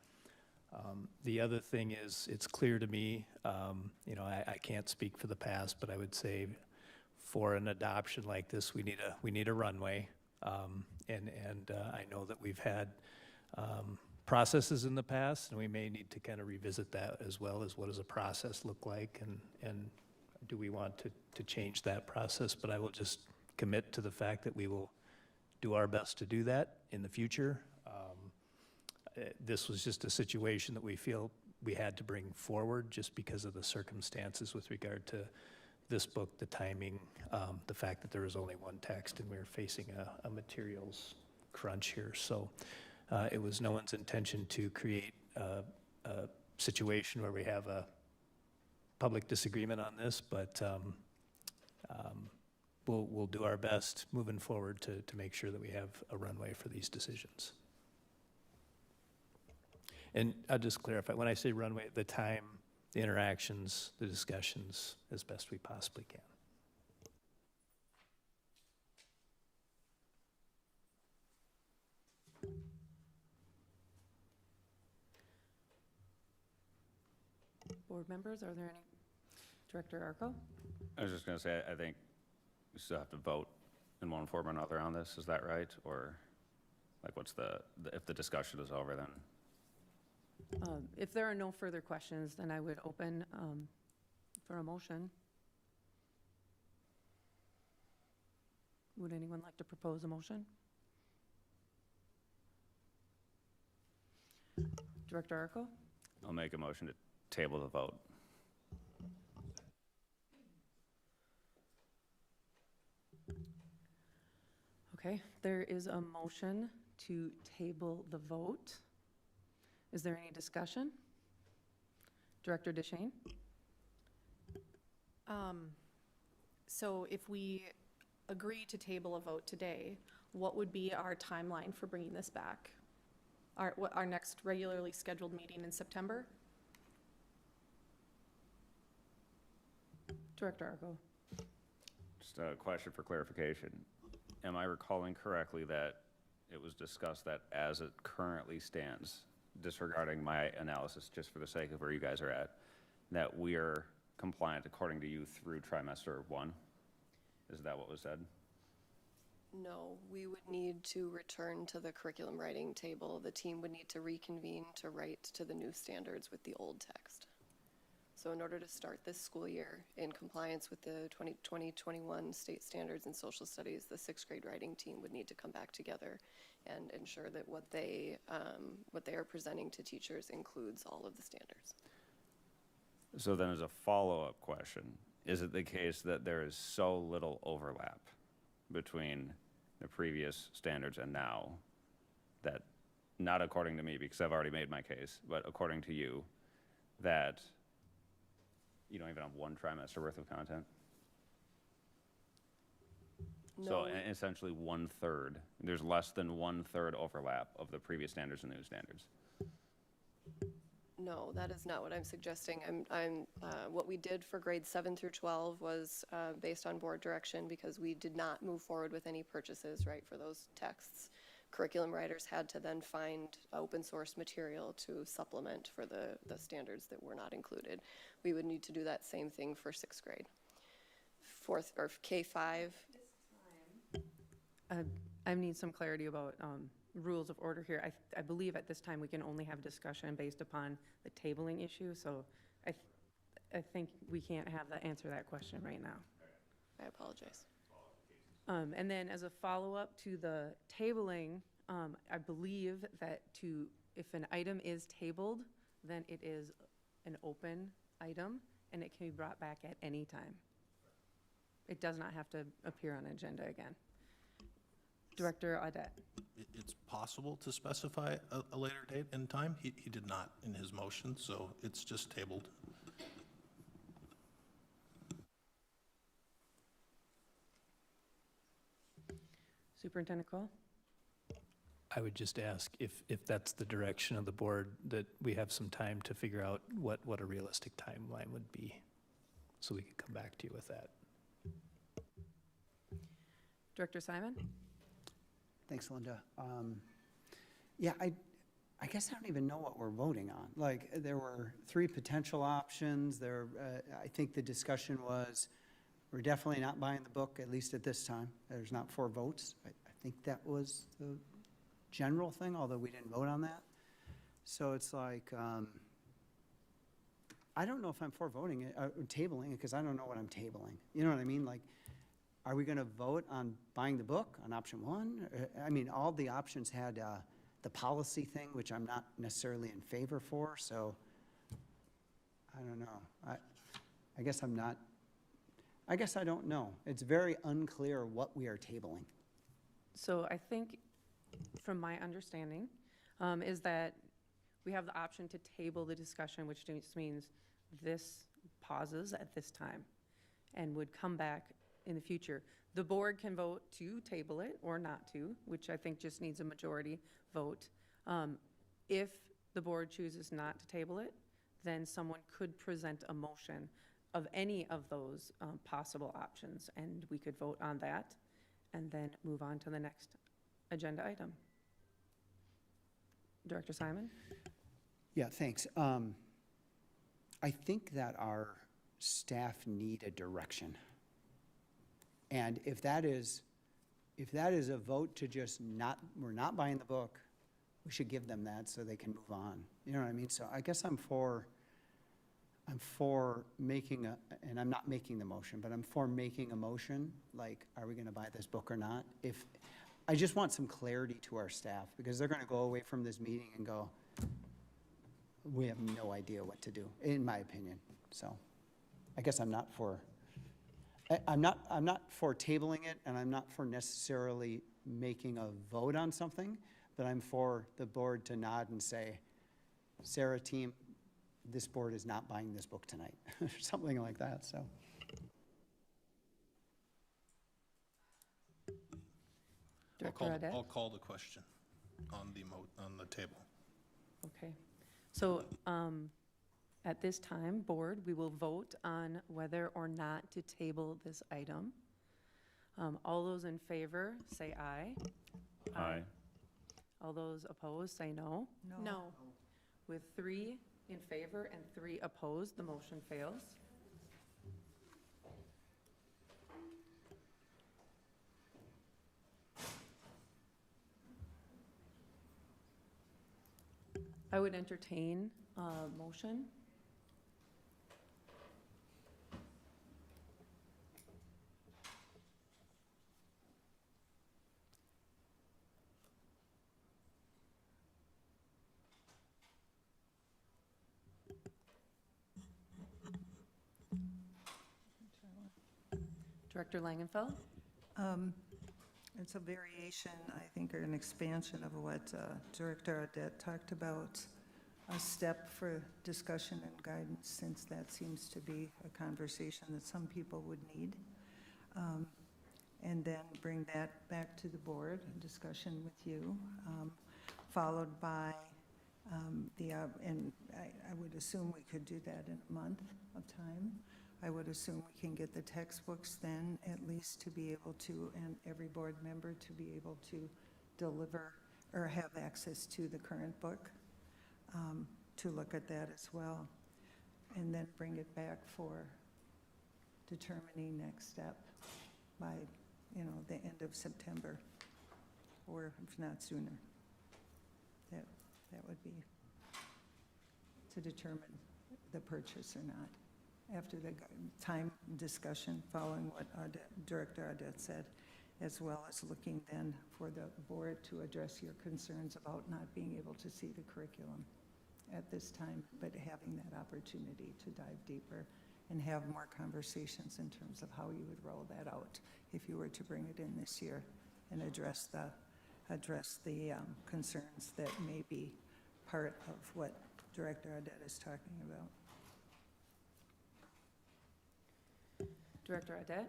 Speaker 20: The other thing is, it's clear to me, I can't speak for the past, but I would say for an adoption like this, we need a runway. And I know that we've had processes in the past, and we may need to kind of revisit that as well as what does a process look like, and do we want to change that process. But I will just commit to the fact that we will do our best to do that in the future. This was just a situation that we feel we had to bring forward just because of the circumstances with regard to this book, the timing, the fact that there was only one text and we were facing a materials crunch here. So it was no one's intention to create a situation where we have a public disagreement on this, but we'll do our best moving forward to make sure that we have a runway for these decisions. And I'll just clarify, when I say runway, the time, the interactions, the discussions, as best we possibly can.
Speaker 1: Board members, are there any? Director Arco?
Speaker 5: I was just going to say, I think we still have to vote in one form or another on this. Is that right? Or like what's if the discussion is over, then?
Speaker 1: If there are no further questions, then I would open for a motion. Would anyone like to propose a motion? Director Arco?
Speaker 5: I'll make a motion to table the vote.
Speaker 1: Okay, there is a motion to table the vote. Is there any discussion? Director DeShane?
Speaker 18: So if we agree to table a vote today, what would be our timeline for bringing this back? Our next regularly scheduled meeting in September?
Speaker 1: Director Arco?
Speaker 5: Just a question for clarification. Am I recalling correctly that it was discussed that as it currently stands, disregarding my analysis just for the sake of where you guys are at, that we are compliant according to you through trimester 1? Is that what was said?
Speaker 16: No, we would need to return to the curriculum writing table. The team would need to reconvene to write to the new standards with the old text. So in order to start this school year in compliance with the 2020-21 state standards in social studies, the 6th grade writing team would need to come back together and ensure that what they are presenting to teachers includes all of the standards.
Speaker 5: So then as a follow-up question, is it the case that there is so little overlap between the previous standards and now that, not according to me because I've already made my case, but according to you, that you don't even have one trimester worth of content?
Speaker 16: No.
Speaker 5: So essentially 1/3, there's less than 1/3 overlap of the previous standards and the new standards.
Speaker 16: No, that is not what I'm suggesting. What we did for grades 7 through 12 was based on board direction because we did not move forward with any purchases, right, for those texts. Curriculum writers had to then find open source material to supplement for the standards that were not included. We would need to do that same thing for 6th grade. 4th or K-5.
Speaker 1: I need some clarity about rules of order here. I believe at this time we can only have discussion based upon the tabling issue, so I think we can't answer that question right now.
Speaker 16: I apologize.
Speaker 1: And then as a follow-up to the tabling, I believe that if an item is tabled, then it is an open item and it can be brought back at any time. It does not have to appear on agenda again. Director Audette.
Speaker 17: It's possible to specify a later date and time. He did not in his motion, so it's just tabled.
Speaker 1: Superintendent Cole?
Speaker 20: I would just ask if that's the direction of the board, that we have some time to figure out what a realistic timeline would be, so we could come back to you with that.
Speaker 1: Director Simon?
Speaker 19: Thanks, Linda. Yeah, I guess I don't even know what we're voting on. Like, there were 3 potential options. I think the discussion was, we're definitely not buying the book, at least at this time. There's not 4 votes. I think that was the general thing, although we didn't vote on that. So it's like, I don't know if I'm for voting it, or tabling it, because I don't know what I'm tabling. You know what I mean? Like, are we going to vote on buying the book on option 1? I mean, all the options had the policy thing, which I'm not necessarily in favor for, so I don't know. I guess I'm not, I guess I don't know. It's very unclear what we are tabling.
Speaker 1: So I think, from my understanding, is that we have the option to table the discussion, which just means this pauses at this time and would come back in the future. The board can vote to table it or not to, which I think just needs a majority vote. If the board chooses not to table it, then someone could present a motion of any of those possible options, and we could vote on that and then move on to the next agenda item. Director Simon?
Speaker 19: Yeah, thanks. I think that our staff need a direction. And if that is a vote to just we're not buying the book, we should give them that so they can move on. You know what I mean? So I guess I'm for making and I'm not making the motion, but I'm for making a motion, like, are we gonna buy this book or not? I just want some clarity to our staff, because they're gonna go away from this meeting and go, we have no idea what to do, in my opinion. So I guess I'm not for tabling it, and I'm not for necessarily making a vote on something, but I'm for the board to nod and say, Sarah, team, this board is not buying this book tonight, or something like that, so.
Speaker 17: I'll call the question on the table.
Speaker 1: Okay. So at this time, board, we will vote on whether or not to table this item. All those in favor, say aye.
Speaker 5: Aye.
Speaker 1: All those opposed, say no.
Speaker 9: No.
Speaker 1: With 3 in favor and 3 opposed, the motion fails. I would entertain a motion. Director Langenfeld?
Speaker 2: It's a variation, I think, or an expansion of what Director Audette talked about, a step for discussion and guidance, since that seems to be a conversation that some people would need. And then bring that back to the board, a discussion with you, followed by and I would assume we could do that in a month of time. I would assume we can get the textbooks then, at least to be able to, and every board member to be able to deliver or have access to the current book, to look at that as well. And then bring it back for determining next step by, the end of September, or if not sooner. That would be to determine the purchase or not. After the time discussion following what Director Audette said, as well as looking then for the board to address your concerns about not being able to see the curriculum at this time, but having that opportunity to dive deeper and have more conversations in terms of how you would roll that out if you were to bring it in this year and address the concerns that may be part of what Director Audette is talking about.
Speaker 1: Director Audette?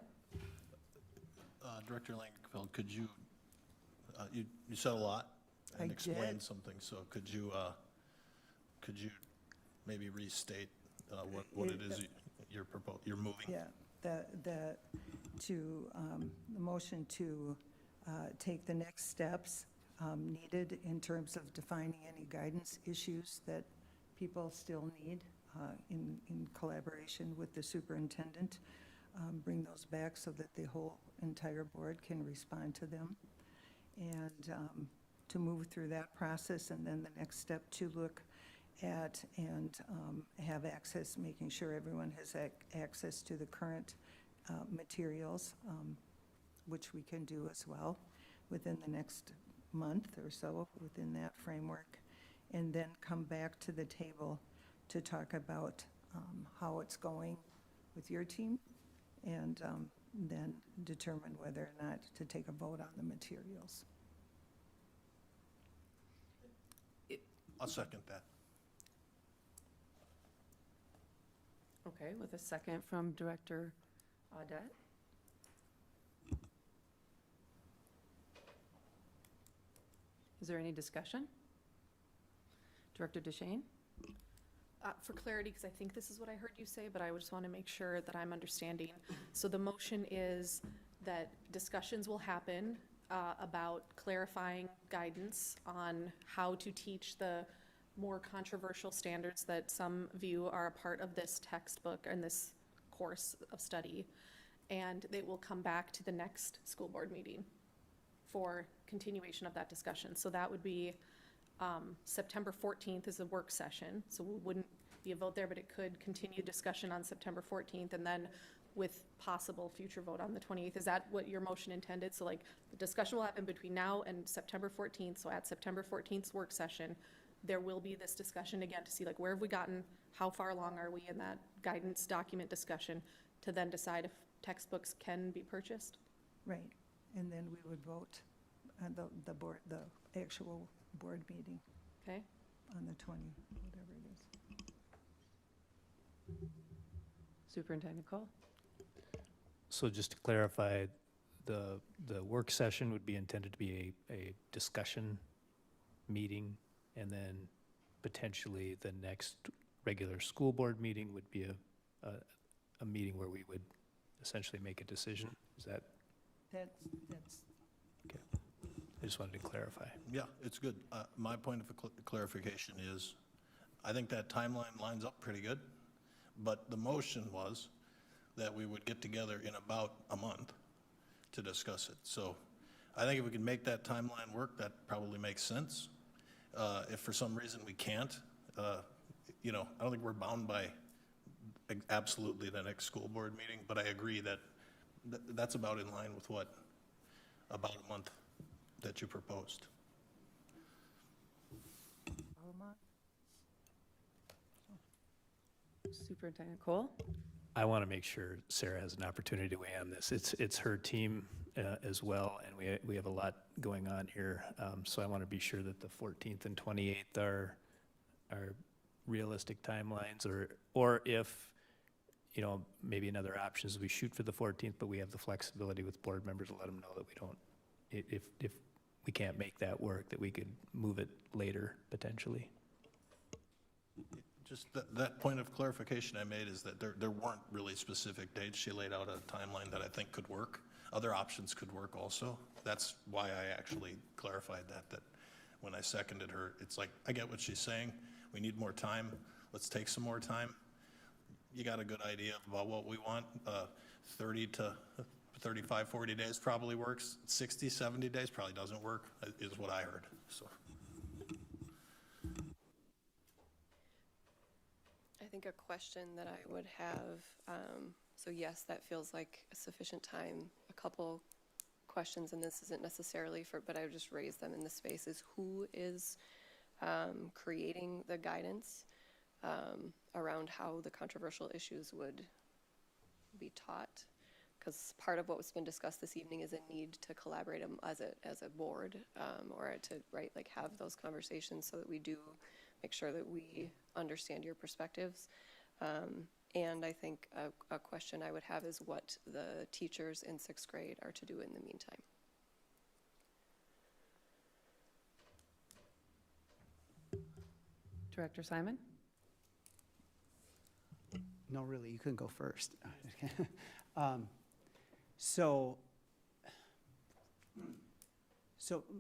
Speaker 17: Director Langenfeld, could you said a lot and explained something, so could you maybe restate what it is you're moving?
Speaker 2: Yeah, the motion to take the next steps needed in terms of defining any guidance issues that people still need in collaboration with the superintendent. Bring those back so that the whole entire board can respond to them, and to move through that process. And then the next step to look at and have access, making sure everyone has access to the current materials, which we can do as well within the next month or so within that framework, and then come back to the table to talk about how it's going with your team, and then determine whether or not to take a vote on the materials.
Speaker 17: I'll second that.
Speaker 1: Okay, with a second from Director Audette. Is there any discussion? Director DeShane?
Speaker 18: For clarity, because I think this is what I heard you say, but I just want to make sure that I'm understanding. So the motion is that discussions will happen about clarifying guidance on how to teach the more controversial standards that some view are a part of this textbook and this course of study. And they will come back to the next school board meeting for continuation of that discussion. So that would be September 14th is a work session, so we wouldn't be a vote there, but it could continue discussion on September 14th and then with possible future vote on the 28th. Is that what your motion intended? So like the discussion will happen between now and September 14th. So at September 14th's work session, there will be this discussion again to see like where have we gotten, how far along are we in that guidance document discussion to then decide if textbooks can be purchased?
Speaker 2: Right, and then we would vote at the board, the actual board meeting
Speaker 1: Okay.
Speaker 2: on the 20, whatever it is.
Speaker 1: Superintendent Cole?
Speaker 20: So just to clarify, the work session would be intended to be a discussion meeting, and then potentially the next regular school board meeting would be a meeting where we would essentially make a decision. Is that?
Speaker 2: That's
Speaker 20: okay? I just wanted to clarify.
Speaker 17: Yeah, it's good. My point of clarification is, I think that timeline lines up pretty good, but the motion was that we would get together in about a month to discuss it. So I think if we can make that timeline work, that probably makes sense. If for some reason we can't, I don't think we're bound by absolutely the next school board meeting, but I agree that that's about in line with what, about a month that you proposed.
Speaker 1: Superintendent Cole?
Speaker 20: I want to make sure Sarah has an opportunity to weigh on this. It's her team as well, and we have a lot going on here. So I want to be sure that the 14th and 28th are realistic timelines, or if, maybe another option is we shoot for the 14th, but we have the flexibility with board members to let them know that we don't, if we can't make that work, that we could move it later potentially.
Speaker 17: Just that point of clarification I made is that there weren't really specific dates. She laid out a timeline that I think could work. Other options could work also. That's why I actually clarified that when I seconded her, it's like, I get what she's saying. We need more time. Let's take some more time. You got a good idea about what we want. 30 to 35, 40 days probably works. 60, 70 days probably doesn't work, is what I heard, so.
Speaker 16: I think a question that I would have, so yes, that feels like a sufficient time. A couple questions, and this isn't necessarily but I would just raise them in this space, is who is creating the guidance around how the controversial issues would be taught? Because part of what's been discussed this evening is a need to collaborate as a board, or to have those conversations so that we do make sure that we understand your perspectives. And I think a question I would have is what the teachers in 6th grade are to do in the meantime.
Speaker 1: Director Simon?
Speaker 19: No, really, you can go first. So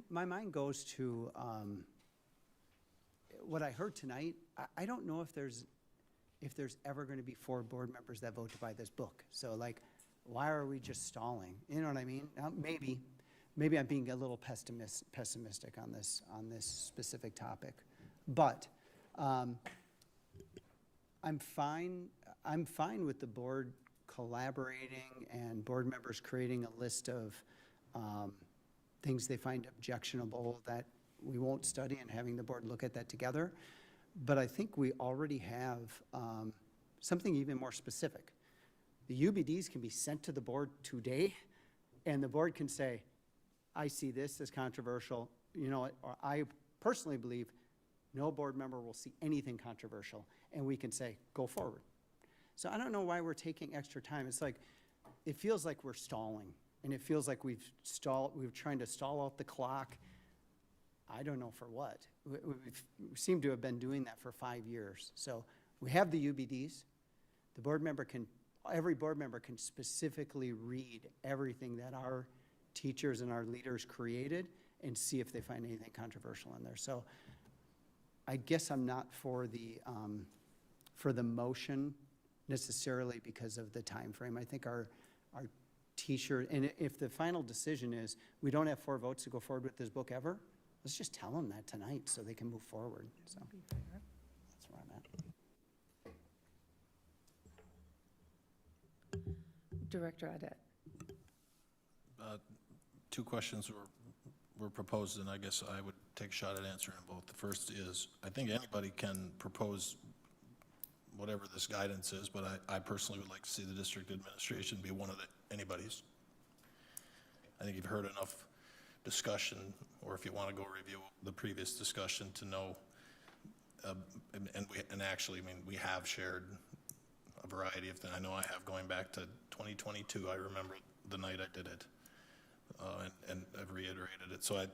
Speaker 19: my mind goes to what I heard tonight. I don't know if there's ever going to be 4 board members that vote to buy this book. So why are we just stalling? You know what I mean? Now, maybe I'm being a little pessimistic on this specific topic, but I'm fine with the board collaborating and board members creating a list of things they find objectionable that we won't study and having the board look at that together. But I think we already have something even more specific. The UBDs can be sent to the board today, and the board can say, I see this as controversial, or I personally believe no board member will see anything controversial, and we can say, go forward. So I don't know why we're taking extra time. It's like, it feels like we're stalling, and it feels like we're trying to stall out the clock. I don't know for what. We seem to have been doing that for 5 years. So we have the UBDs. Every board member can specifically read everything that our teachers and our leaders created and see if they find anything controversial in there. So I guess I'm not for the motion necessarily because of the time frame. I think our teacher, and if the final decision is we don't have 4 votes to go forward with this book ever, let's just tell them that tonight so they can move forward. So that's where I'm at.
Speaker 1: Director Audette.
Speaker 17: 2 questions were proposed, and I guess I would take a shot at answering them both. The first is, I think anybody can propose whatever this guidance is, but I personally would like to see the district administration be one of anybody's. I think you've heard enough discussion, or if you want to go review the previous discussion to know, and actually, I mean, we have shared a variety of things. I know I have, going back to 2022, I remember the night I did it, and I've reiterated it. So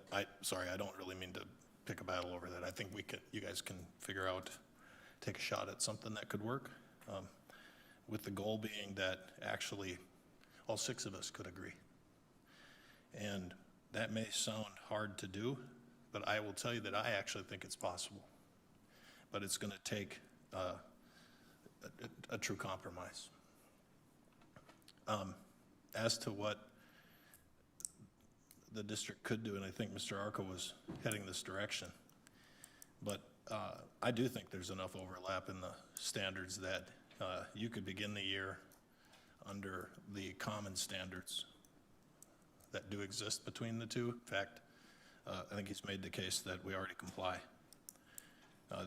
Speaker 17: sorry, I don't really mean to pick a battle over that. I think you guys can figure out, take a shot at something that could work, with the goal being that actually all 6 of us could agree. And that may sound hard to do, but I will tell you that I actually think it's possible. But it's going to take a true compromise. As to what the district could do, and I think Mr. Arco was heading this direction, but I do think there's enough overlap in the standards that you could begin the year under the common standards that do exist between the two. In fact, I think he's made the case that we already comply.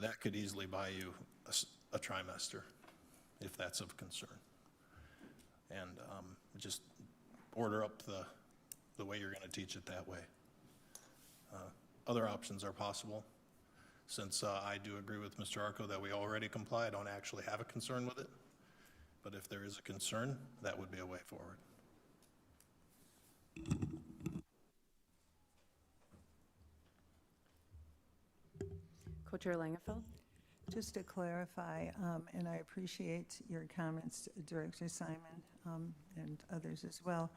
Speaker 17: That could easily buy you a trimester, if that's of concern. And just order up the way you're going to teach it that way. Other options are possible. Since I do agree with Mr. Arco that we already comply, I don't actually have a concern with it. But if there is a concern, that would be a way forward.
Speaker 1: Co-Chair Langenfeld.
Speaker 2: Just to clarify, and I appreciate your comments, Director Simon, and others as well.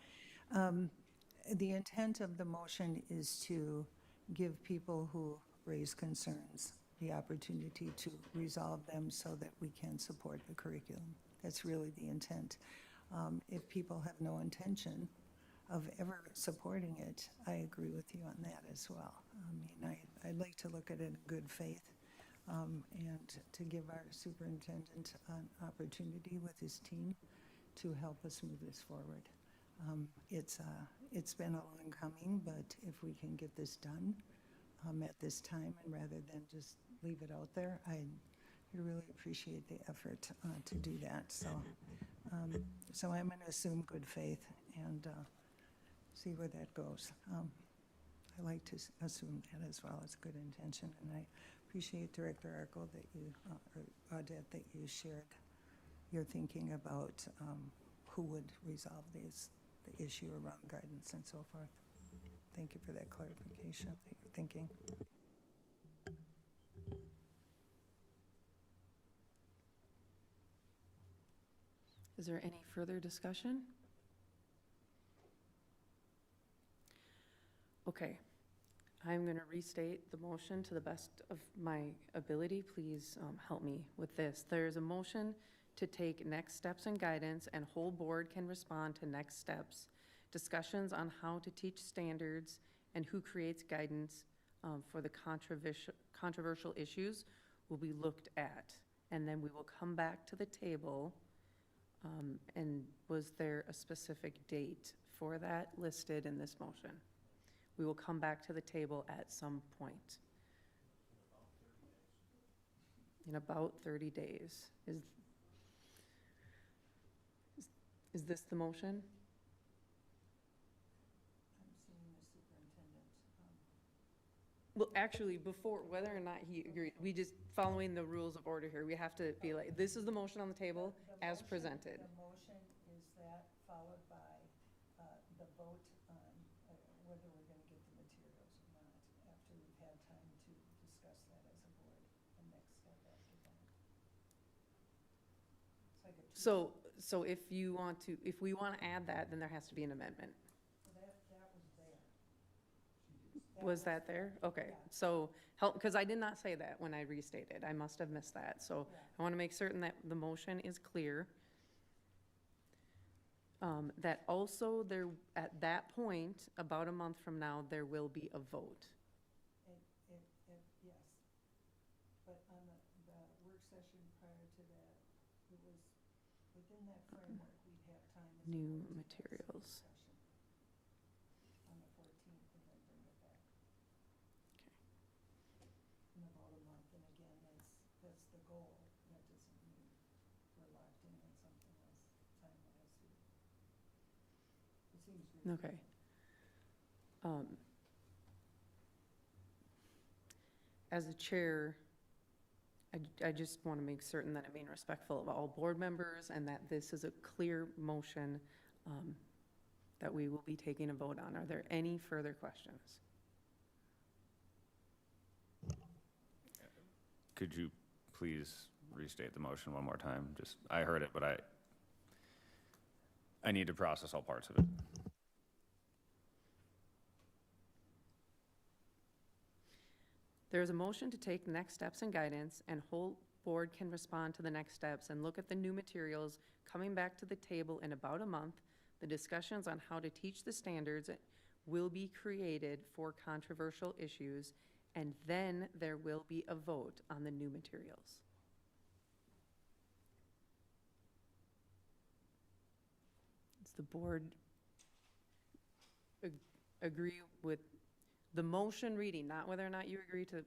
Speaker 2: The intent of the motion is to give people who raise concerns the opportunity to resolve them so that we can support the curriculum. That's really the intent. If people have no intention of ever supporting it, I agree with you on that as well. I mean, I'd like to look at it in good faith, and to give our superintendent an opportunity with his team to help us move this forward. It's been a long coming, but if we can get this done at this time, and rather than just leave it out there, I really appreciate the effort to do that. So, so I'm going to assume good faith and see where that goes. I like to assume that as well as good intention, and I appreciate Director Arco that you, or Audette, that you shared your thinking about who would resolve the issue around guidance and so forth. Thank you for that clarification that you're thinking.
Speaker 1: Is there any further discussion? Okay, I'm going to restate the motion to the best of my ability. Please help me with this. There's a motion to take next steps and guidance, and whole board can respond to next steps. Discussions on how to teach standards and who creates guidance for the controversial issues will be looked at. And then we will come back to the table. And was there a specific date for that listed in this motion? We will come back to the table at some point. In about 30 days. Is this the motion?
Speaker 2: I'm seeing the superintendent.
Speaker 1: Well, actually, before, whether or not he agreed, we just, following the rules of order here, we have to be like, this is the motion on the table as presented.
Speaker 2: The motion is that followed by the vote on whether we're going to get the materials or not, after we've had time to discuss that as a board, the next step after that. It's like a
Speaker 1: So if you want to, if we want to add that, then there has to be an amendment.
Speaker 2: that was there.
Speaker 1: Was that there? Okay, so, help, because I did not say that when I restated. I must have missed that. So I want to make certain that the motion is clear. That also there, at that point, about a month from now, there will be a vote.
Speaker 2: Yes. But on the work session prior to that, it was within that framework, we'd have time. as a
Speaker 1: New
Speaker 2: board to have some
Speaker 1: materials.
Speaker 2: discussion on the 14th and then bring it back. In about a month, and again, that's the goal. That doesn't mean we're locked in on something else time-wise. It seems reasonable.
Speaker 1: Okay. As a chair, I just want to make certain that I'm being respectful of all board members and that this is a clear motion that we will be taking a vote on. Are there any further questions?
Speaker 5: Could you please restate the motion one more time? Just, I heard it, but I need to process all parts of it.
Speaker 1: There is a motion to take next steps and guidance, and whole board can respond to the next steps and look at the new materials coming back to the table in about a month. The discussions on how to teach the standards will be created for controversial issues, and then there will be a vote on the new materials. Does the board agree with the motion reading, not whether or not you agree to,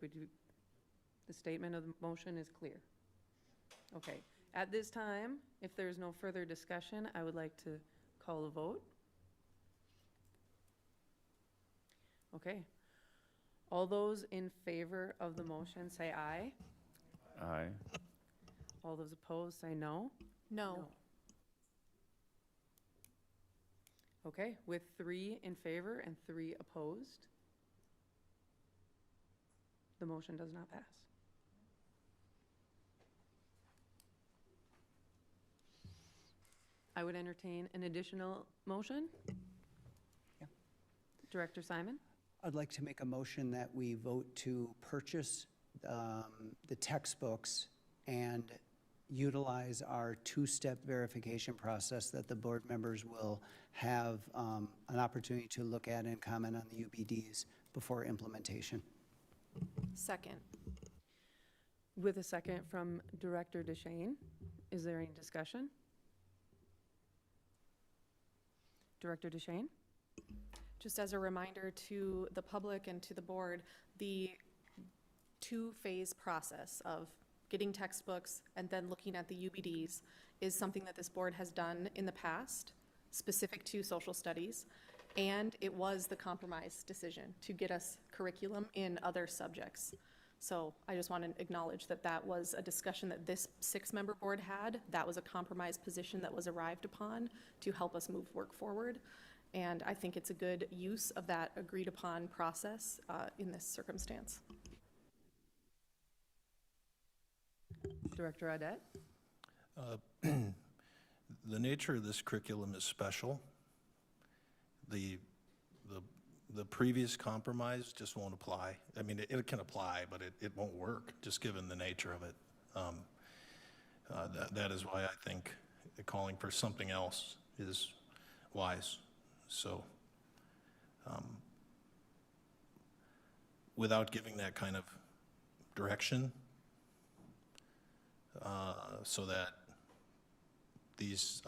Speaker 1: the statement of the motion is clear? Okay, at this time, if there's no further discussion, I would like to call a vote. Okay. All those in favor of the motion say aye.
Speaker 5: Aye.
Speaker 1: All those opposed say no.
Speaker 18: No.
Speaker 1: Okay, with 3 in favor and 3 opposed, the motion does not pass. I would entertain an additional motion.
Speaker 19: Yeah.
Speaker 1: Director Simon?
Speaker 19: I'd like to make a motion that we vote to purchase the textbooks and utilize our two-step verification process that the board members will have an opportunity to look at and comment on the UBDs before implementation.
Speaker 18: Second.
Speaker 1: With a second from Director DeShane. Is there any discussion? Director DeShane?
Speaker 18: Just as a reminder to the public and to the board, the two-phase process of getting textbooks and then looking at the UBDs is something that this board has done in the past, specific to social studies, and it was the compromise decision to get us curriculum in other subjects. So I just want to acknowledge that that was a discussion that this 6-member board had. That was a compromise position that was arrived upon to help us move work forward. And I think it's a good use of that agreed upon process in this circumstance.
Speaker 1: Director Audette?
Speaker 17: The nature of this curriculum is special. The previous compromise just won't apply. I mean, it can apply, but it won't work, just given the nature of it. That is why I think calling for something else is wise. So, without giving that kind of direction, so that these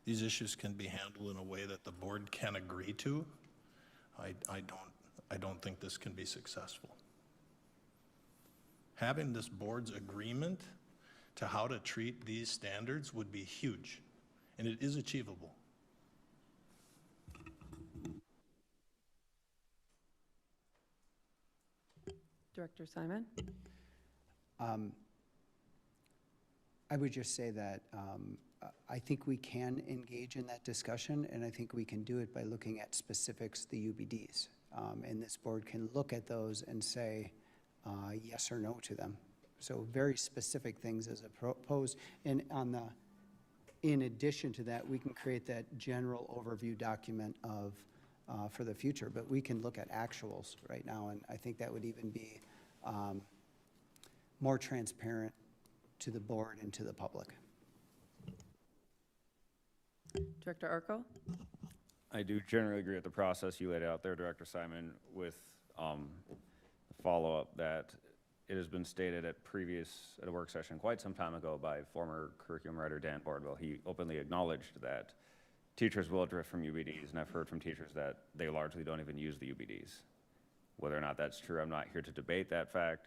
Speaker 17: issues can be handled in a way that the board can agree to, I don't think this can be successful. Having this board's agreement to how to treat these standards would be huge, and it is achievable.
Speaker 1: Director Simon?
Speaker 19: I would just say that I think we can engage in that discussion, and I think we can do it by looking at specifics, the UBDs. And this board can look at those and say yes or no to them. So very specific things as opposed, and in addition to that, we can create that general overview document of for the future, but we can look at actuals right now, and I think that would even be more transparent to the board and to the public.
Speaker 1: Director Arco?
Speaker 5: I do generally agree with the process you laid out there, Director Simon, with the follow-up that it has been stated at a work session quite some time ago by former curriculum writer Dan Bordwell. He openly acknowledged that teachers will drift from UBDs, and I've heard from teachers that they largely don't even use the UBDs. Whether or not that's true, I'm not here to debate that fact,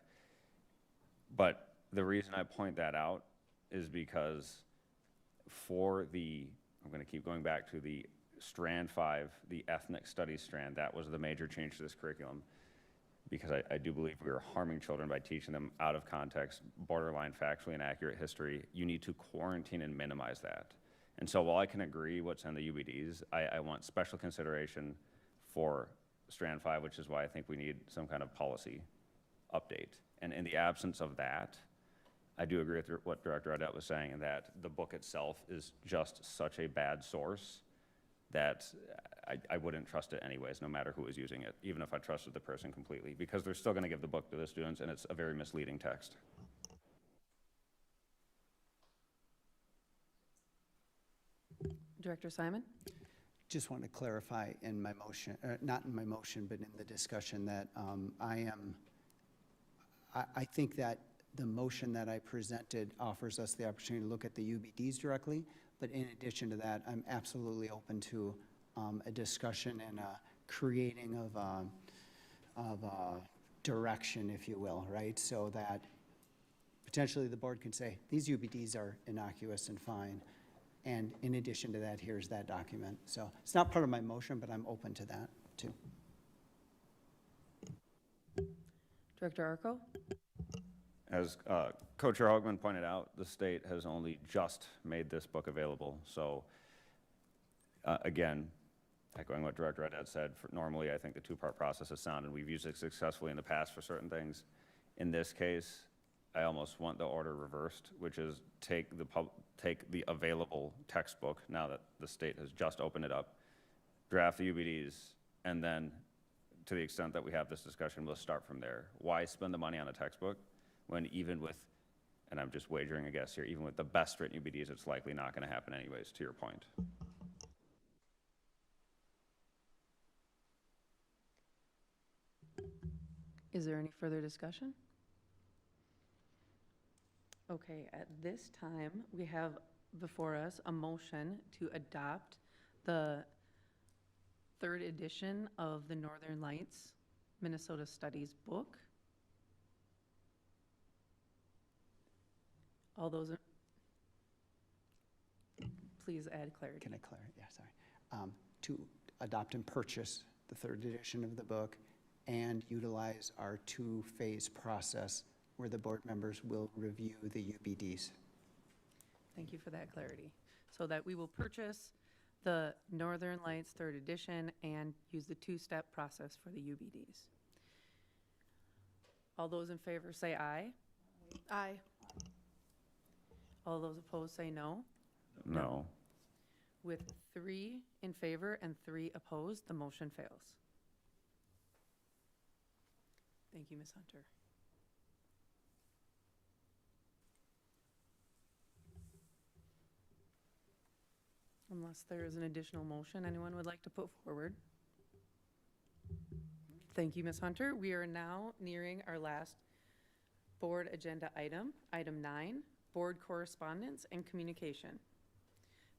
Speaker 5: but the reason I point that out is because I'm going to keep going back to the Strand 5, the ethnic studies strand, that was the major change to this curriculum, because I do believe we are harming children by teaching them out of context, borderline factually inaccurate history. You need to quarantine and minimize that. And so while I can agree what's in the UBDs, I want special consideration for Strand 5, which is why I think we need some kind of policy update. And in the absence of that, I do agree with what Director Audette was saying, and that the book itself is just such a bad source that I wouldn't trust it anyways, no matter who is using it, even if I trusted the person completely, because they're still going to give the book to the students, and it's a very misleading text.
Speaker 1: Director Simon?
Speaker 19: Just want to clarify in my motion, not in my motion, but in the discussion that I think that the motion that I presented offers us the opportunity to look at the UBDs directly, but in addition to that, I'm absolutely open to a discussion and a creating of a direction, if you will, right? So that potentially the board can say, these UBDs are innocuous and fine, and in addition to that, here's that document. So it's not part of my motion, but I'm open to that too.
Speaker 1: Director Arco?
Speaker 5: As Co-Chair Hoagman pointed out, the state has only just made this book available. So again, echoing what Director Audette said, normally I think the two-part process is sound, and we've used it successfully in the past for certain things. In this case, I almost want the order reversed, which is take the available textbook, now that the state has just opened it up, draft the UBDs, and then to the extent that we have this discussion, we'll start from there. Why spend the money on a textbook when even with, and I'm just wagering a guess here, even with the best written UBDs, it's likely not going to happen anyways, to your point.
Speaker 1: Is there any further discussion? Okay, at this time, we have before us a motion to adopt the third edition of the Northern Lights Minnesota Studies book. All those, please add clarity.
Speaker 19: Can I clarify? Yeah, sorry. To adopt and purchase the third edition of the book and utilize our two-phase process where the board members will review the UBDs.
Speaker 1: Thank you for that clarity. So that we will purchase the Northern Lights third edition and use the two-step process for the UBDs. All those in favor say aye.
Speaker 9: Aye.
Speaker 1: All those opposed say no.
Speaker 5: No.
Speaker 1: With 3 in favor and 3 opposed, the motion fails. Thank you, Ms. Hunter. Unless there is an additional motion anyone would like to put forward. Thank you, Ms. Hunter. We are now nearing our last board agenda item, item 9, board correspondence and communication.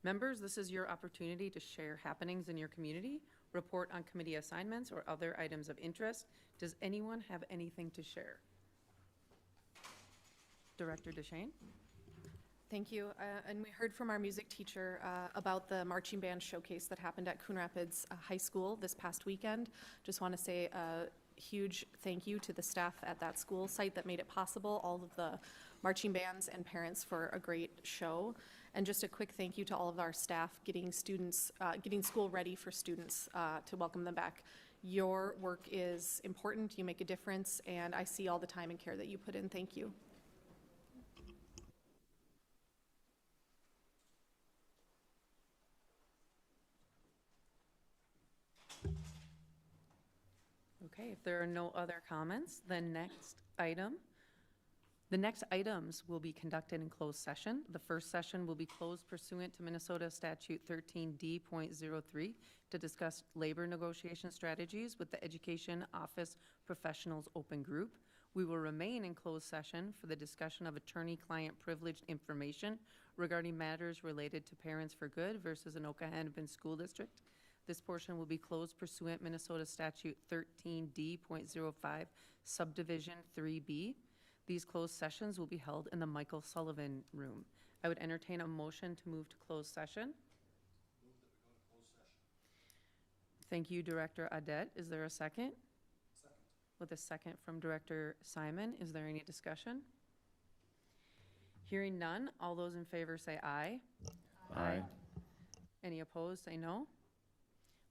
Speaker 1: Members, this is your opportunity to share happenings in your community, report on committee assignments or other items of interest. Does anyone have anything to share? Director DeShane?
Speaker 18: Thank you. And we heard from our music teacher about the marching band showcase that happened at Coon Rapids High School this past weekend. Just want to say a huge thank you to the staff at that school site that made it possible, all of the marching bands and parents for a great show. And just a quick thank you to all of our staff getting school ready for students to welcome them back. Your work is important, you make a difference, and I see all the time and care that you put in. Thank you.
Speaker 1: Okay, if there are no other comments, the next items will be conducted in closed session. The first session will be closed pursuant to Minnesota Statute 13D.03 to discuss labor negotiation strategies with the Education Office Professionals Open Group. We will remain in closed session for the discussion of attorney-client privileged information regarding matters related to Parents for Good versus Anoka-Hennepin School District. This portion will be closed pursuant Minnesota Statute 13D.05 Subdivision 3B. These closed sessions will be held in the Michael Sullivan Room. I would entertain a motion to move to closed session. Thank you, Director Adet. Is there a second? Second. With a second from Director Simon, is there any discussion? Hearing none, all those in favor say aye.
Speaker 5: Aye.
Speaker 1: Any opposed, say no.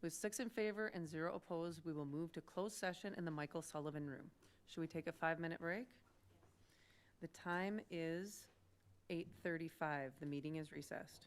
Speaker 1: With 6 in favor and 0 opposed, we will move to closed session in the Michael Sullivan Room. Should we take a 5-minute break? The time is 8:35. The meeting is recessed.